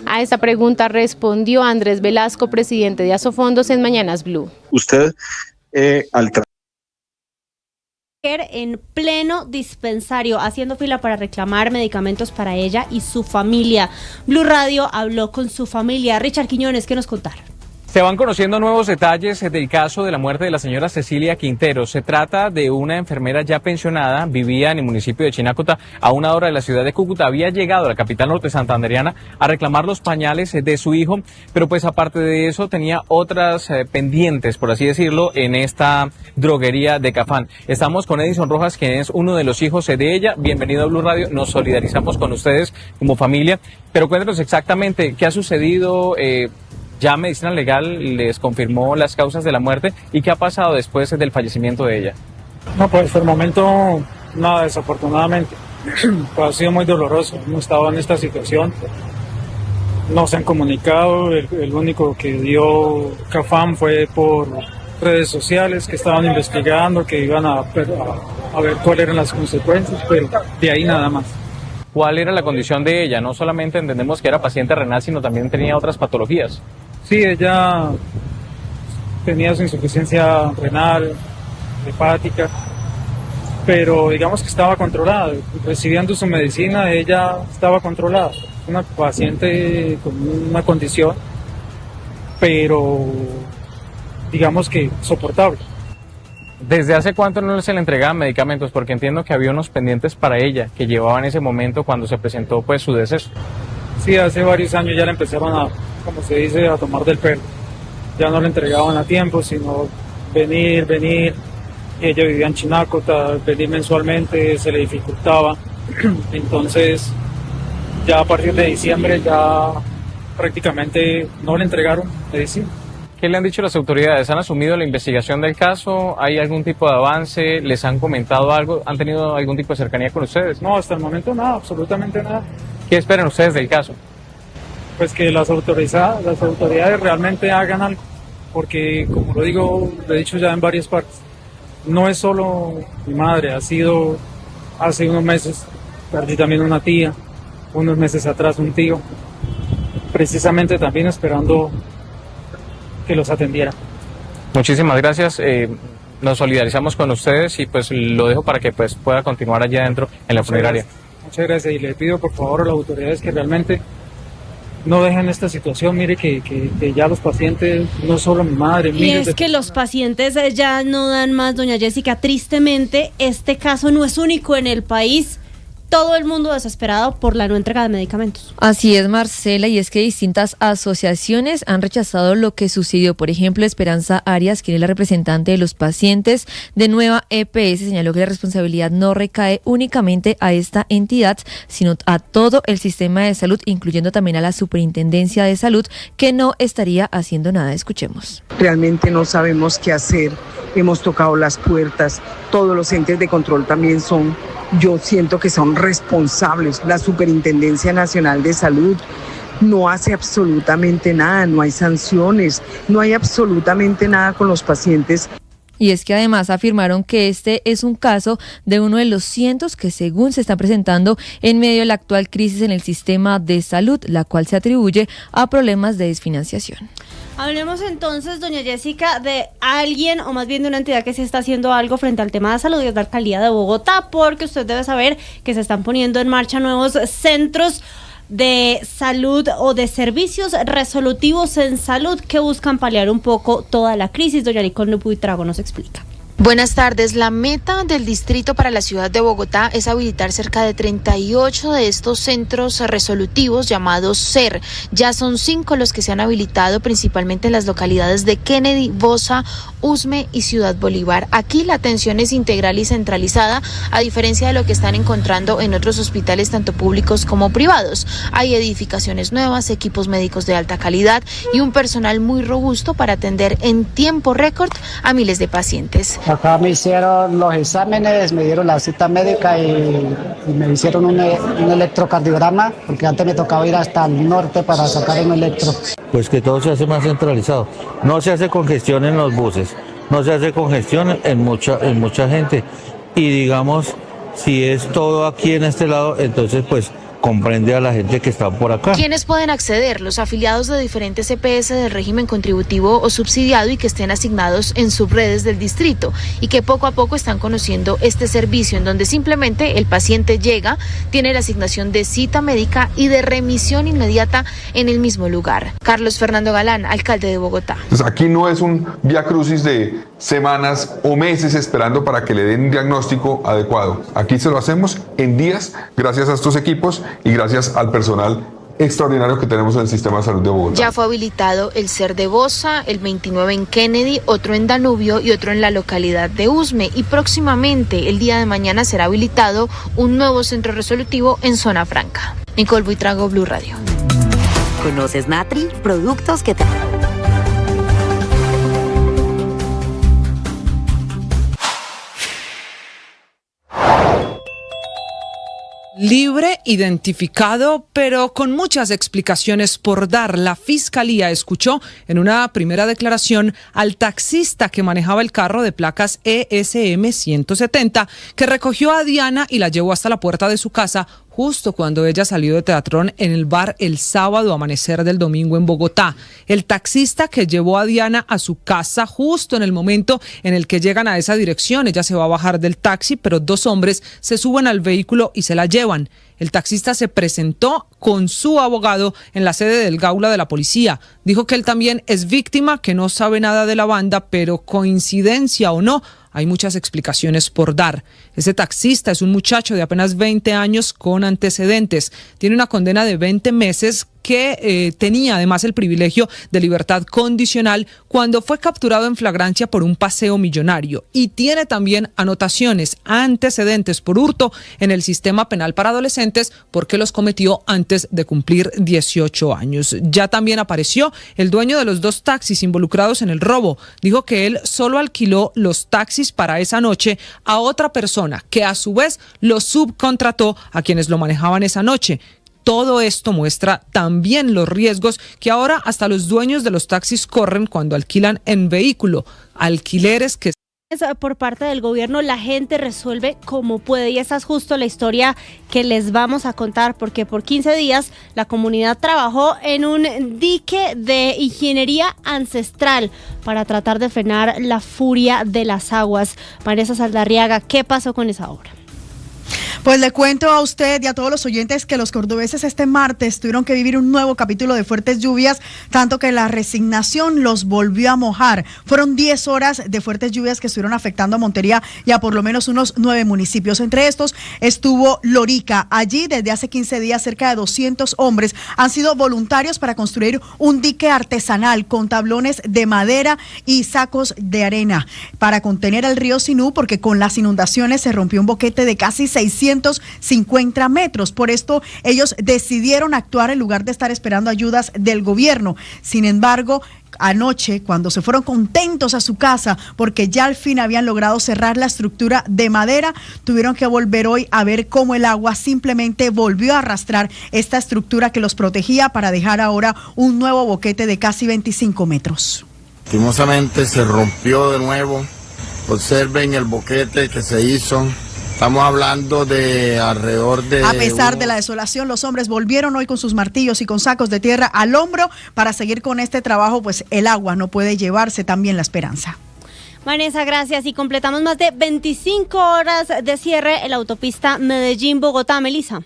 A esta pregunta respondió Andrés Velasco, presidente de Asofondos, en Mañanas Blue. Usted, en pleno dispensario, haciendo fila para reclamar medicamentos para ella y su familia. Blue Radio habló con su familia. Richard Quiñones, ¿qué nos contar? Se van conociendo nuevos detalles del caso de la muerte de la señora Cecilia Quintero. Se trata de una enfermera ya pensionada, vivía en el municipio de Chinacota, a una hora de la ciudad de Cúcuta. Había llegado a la capital norte santandereana a reclamar los pañales de su hijo, pero pues aparte de eso tenía otras pendientes, por así decirlo, en esta droguería de Cafán. Estamos con Edison Rojas, quien es uno de los hijos de ella. Bienvenido a Blue Radio, nos solidarizamos con ustedes como familia, pero cuéntenos exactamente qué ha sucedido. Ya Medicina Legal les confirmó las causas de la muerte y qué ha pasado después del fallecimiento de ella. No, pues hasta el momento nada, desafortunadamente. Pues ha sido muy doloroso, hemos estado en esta situación. No se han comunicado, el único que dio Cafán fue por redes sociales, que estaban investigando, que iban a ver cuáles eran las consecuencias, pero de ahí nada más. ¿Cuál era la condición de ella? No solamente entendemos que era paciente renal, sino también tenía otras patologías. Sí, ella tenía su insuficiencia renal, hepática, pero digamos que estaba controlada. Recibiendo su medicina, ella estaba controlada. Una paciente con una condición, pero digamos que soportable. ¿Desde hace cuánto no se le entregaban medicamentos? Porque entiendo que había unos pendientes para ella que llevaba en ese momento cuando se presentó pues su deceso. Sí, hace varios años ya le empezaron a, como se dice, a tomar del pelo. Ya no le entregaban a tiempo, sino venir. Ella vivía en Chinacota, venir mensualmente se le dificultaba. Entonces, ya a partir de diciembre ya prácticamente no le entregaron medicina. ¿Qué le han dicho las autoridades? ¿Han asumido la investigación del caso? ¿Hay algún tipo de avance? ¿Les han comentado algo? ¿Han tenido algún tipo de cercanía con ustedes? No, hasta el momento nada, absolutamente nada. ¿Qué esperan ustedes del caso? Pues que las autoridades realmente hagan algo, porque como lo he dicho ya en varias partes, no es solo mi madre, ha sido hace unos meses, perdí también una tía, unos meses atrás un tío, precisamente también esperando que los atendiera. Muchísimas gracias, nos solidarizamos con ustedes y pues lo dejo para que pues pueda continuar allá adentro en la funeraria. Muchas gracias y le pido por favor a las autoridades que realmente no dejen esta situación. Mire que ya los pacientes, no solo mi madre. Y es que los pacientes ya no dan más, doña Jessica. Tristemente, este caso no es único en el país. Todo el mundo desesperado por la no entrega de medicamentos. Así es, Marcela, y es que distintas asociaciones han rechazado lo que sucedió. Por ejemplo, Esperanza Arias, quien es la representante de los pacientes de Nueva EPS, señaló que la responsabilidad no recae únicamente a esta entidad, sino a todo el sistema de salud, incluyendo también a la Superintendencia de Salud, que no estaría haciendo nada. Escuchemos. Realmente no sabemos qué hacer, hemos tocado las puertas, todos los entes de control también yo siento que son responsables. La Superintendencia Nacional de Salud no hace absolutamente nada, no hay sanciones, no hay absolutamente nada con los pacientes. Y es que además afirmaron que este es un caso de uno de los cientos que según se están presentando en medio de la actual crisis en el sistema de salud, la cual se atribuye a problemas de desfinanciación. Hablemos entonces, doña Jessica, de alguien, o más bien de una entidad que se está haciendo algo frente al tema de salud, y es la Alcaldía de Bogotá, porque usted debe saber que se están poniendo en marcha nuevos centros de salud o de servicios resolutivos en salud que buscan paliar un poco toda la crisis. Doña Nicole Buitrago nos explica. Buenas tardes. La meta del distrito para la ciudad de Bogotá es habilitar cerca de 38 de estos centros resolutivos llamados SER. Ya son 5 los que se han habilitado, principalmente en las localidades de Kennedy, Bosa, Usme y Ciudad Bolívar. Aquí la atención es integral y centralizada, a diferencia de lo que están encontrando en otros hospitales, tanto públicos como privados. Hay edificaciones nuevas, equipos médicos de alta calidad y un personal muy robusto para atender en tiempo récord a miles de pacientes. Acá me hicieron los exámenes, me dieron la cita médica y me hicieron un electrocardiograma, porque antes me tocaba ir hasta el norte para sacar un electro. Pues que todo se hace más centralizado. No se hace congestión en los buses, no se hace congestión en mucha gente. Y digamos, si es todo aquí en este lado, entonces pues comprende a la gente que está por acá. ¿Quiénes pueden acceder? Los afiliados de diferentes EPS del régimen contributivo o subsidiado y que estén asignados en subredes del distrito y que poco a poco están conociendo este servicio, en donde simplemente el paciente llega, tiene la asignación de cita médica y de remisión inmediata en el mismo lugar. Carlos Fernando Galán, alcalde de Bogotá. Entonces aquí no es un viacrucis de semanas o meses esperando para que le den un diagnóstico adecuado. Aquí se lo hacemos en días gracias a estos equipos y gracias al personal extraordinario que tenemos en el sistema de salud de Bogotá. Ya fue habilitado el SER de Bosa, el 29 en Kennedy, otro en Danubio y otro en la localidad de Usme, y próximamente, el día de mañana, será habilitado un nuevo centro resolutivo en Zona Franca. Nicole Buitrago, Blue Radio. ¿Conoces Natri? Productos que te... Libre, identificado, pero con muchas explicaciones por dar, la Fiscalía escuchó en una primera declaración al taxista que manejaba el carro de placas ESM 170, que recogió a Diana y la llevó hasta la puerta de su casa justo cuando ella salió de Teatrón en el bar el sábado amanecer del domingo en Bogotá. El taxista que llevó a Diana a su casa justo en el momento en el que llegan a esa dirección. Ella se va a bajar del taxi, pero 2 hombres se suben al vehículo y se la llevan. El taxista se presentó con su abogado en la sede del Gaula de la policía. Dijo que él también es víctima, que no sabe nada de la banda, pero coincidencia o no, hay muchas explicaciones por dar. Ese taxista es un muchacho de apenas 20 años con antecedentes. Tiene una condena de 20 meses que tenía además el privilegio de libertad condicional cuando fue capturado en flagrancia por un paseo millonario. Y tiene también anotaciones, antecedentes por hurto en el sistema penal para adolescentes porque los cometió antes de cumplir 18 años. Ya también apareció el dueño de los 2 taxis involucrados en el robo. Dijo que él solo alquiló los taxis para esa noche a otra persona que a su vez los subcontrató a quienes lo manejaban esa noche. Todo esto muestra también los riesgos que ahora hasta los dueños de los taxis corren cuando alquilan en vehículo, alquileres que... Por parte del gobierno, la gente resuelve como puede, y esa es justo la historia que les vamos a contar, porque por 15 días la comunidad trabajó en un dique de ingeniería ancestral para tratar de frenar la furia de las aguas. Vanessa Saldarriaga, ¿qué pasó con esa obra? Pues le cuento a usted y a todos los oyentes que los cordobeses este martes tuvieron que vivir un nuevo capítulo de fuertes lluvias, tanto que la resignación los volvió a mojar. Fueron 10 horas de fuertes lluvias que estuvieron afectando a Montería y a por lo menos unos 9 municipios. Entre estos estuvo Lorica. Allí desde hace 15 días cerca de 200 hombres han sido voluntarios para construir un dique artesanal con tablones de madera y sacos de arena para contener el río Sinú, porque con las inundaciones se rompió un boquete de casi 650 metros. Por esto ellos decidieron actuar en lugar de estar esperando ayudas del gobierno. Sin embargo, anoche, cuando se fueron contentos a su casa porque ya al fin habían logrado cerrar la estructura de madera, tuvieron que volver hoy a ver cómo el agua simplemente volvió a arrastrar esta estructura que los protegía para dejar ahora un nuevo boquete de casi 25 metros. Lastimosamente se rompió de nuevo. Observen el boquete que se hizo. Estamos hablando de alrededor de... A pesar de la desolación, los hombres volvieron hoy con sus martillos y con sacos de tierra al hombro para seguir con este trabajo, pues el agua no puede llevarse también la esperanza. Vanessa, gracias. Y completamos más de 25 horas de cierre en la autopista Medellín-Bogotá. Melissa.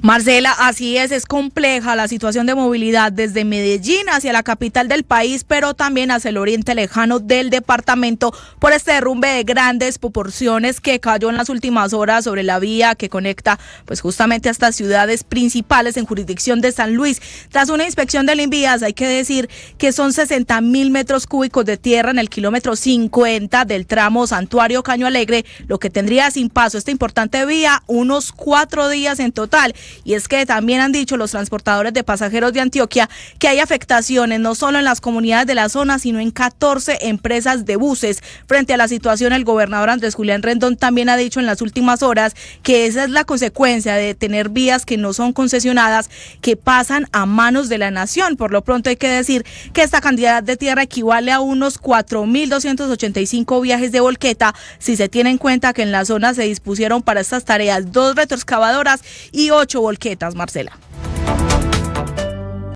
Marcela, así es compleja la situación de movilidad desde Medellín hacia la capital del país, pero también hacia el oriente lejano del departamento por este derrumbe de grandes proporciones que cayó en las últimas horas sobre la vía que conecta pues justamente a estas ciudades principales en jurisdicción de San Luis. Tras una inspección del Invías, hay que decir que son 60.000 metros cúbicos de tierra en el kilómetro 50 del tramo Santuario Caño Alegre, lo que tendría sin paso esta importante vía unos 4 días en total. Y es que también han dicho los transportadores de pasajeros de Antioquia que hay afectaciones no solo en las comunidades de la zona, sino en 14 empresas de buses. Frente a la situación, el gobernador Andrés Julián Rendón también ha dicho en las últimas horas que esa es la consecuencia de tener vías que no son concesionadas, que pasan a manos de la nación. Por lo pronto hay que decir que esta cantidad de tierra equivale a unos 4.285 viajes de volqueta, si se tiene en cuenta que en la zona se dispusieron para estas tareas 2 retroexcavadoras y 8 volquetas, Marcela.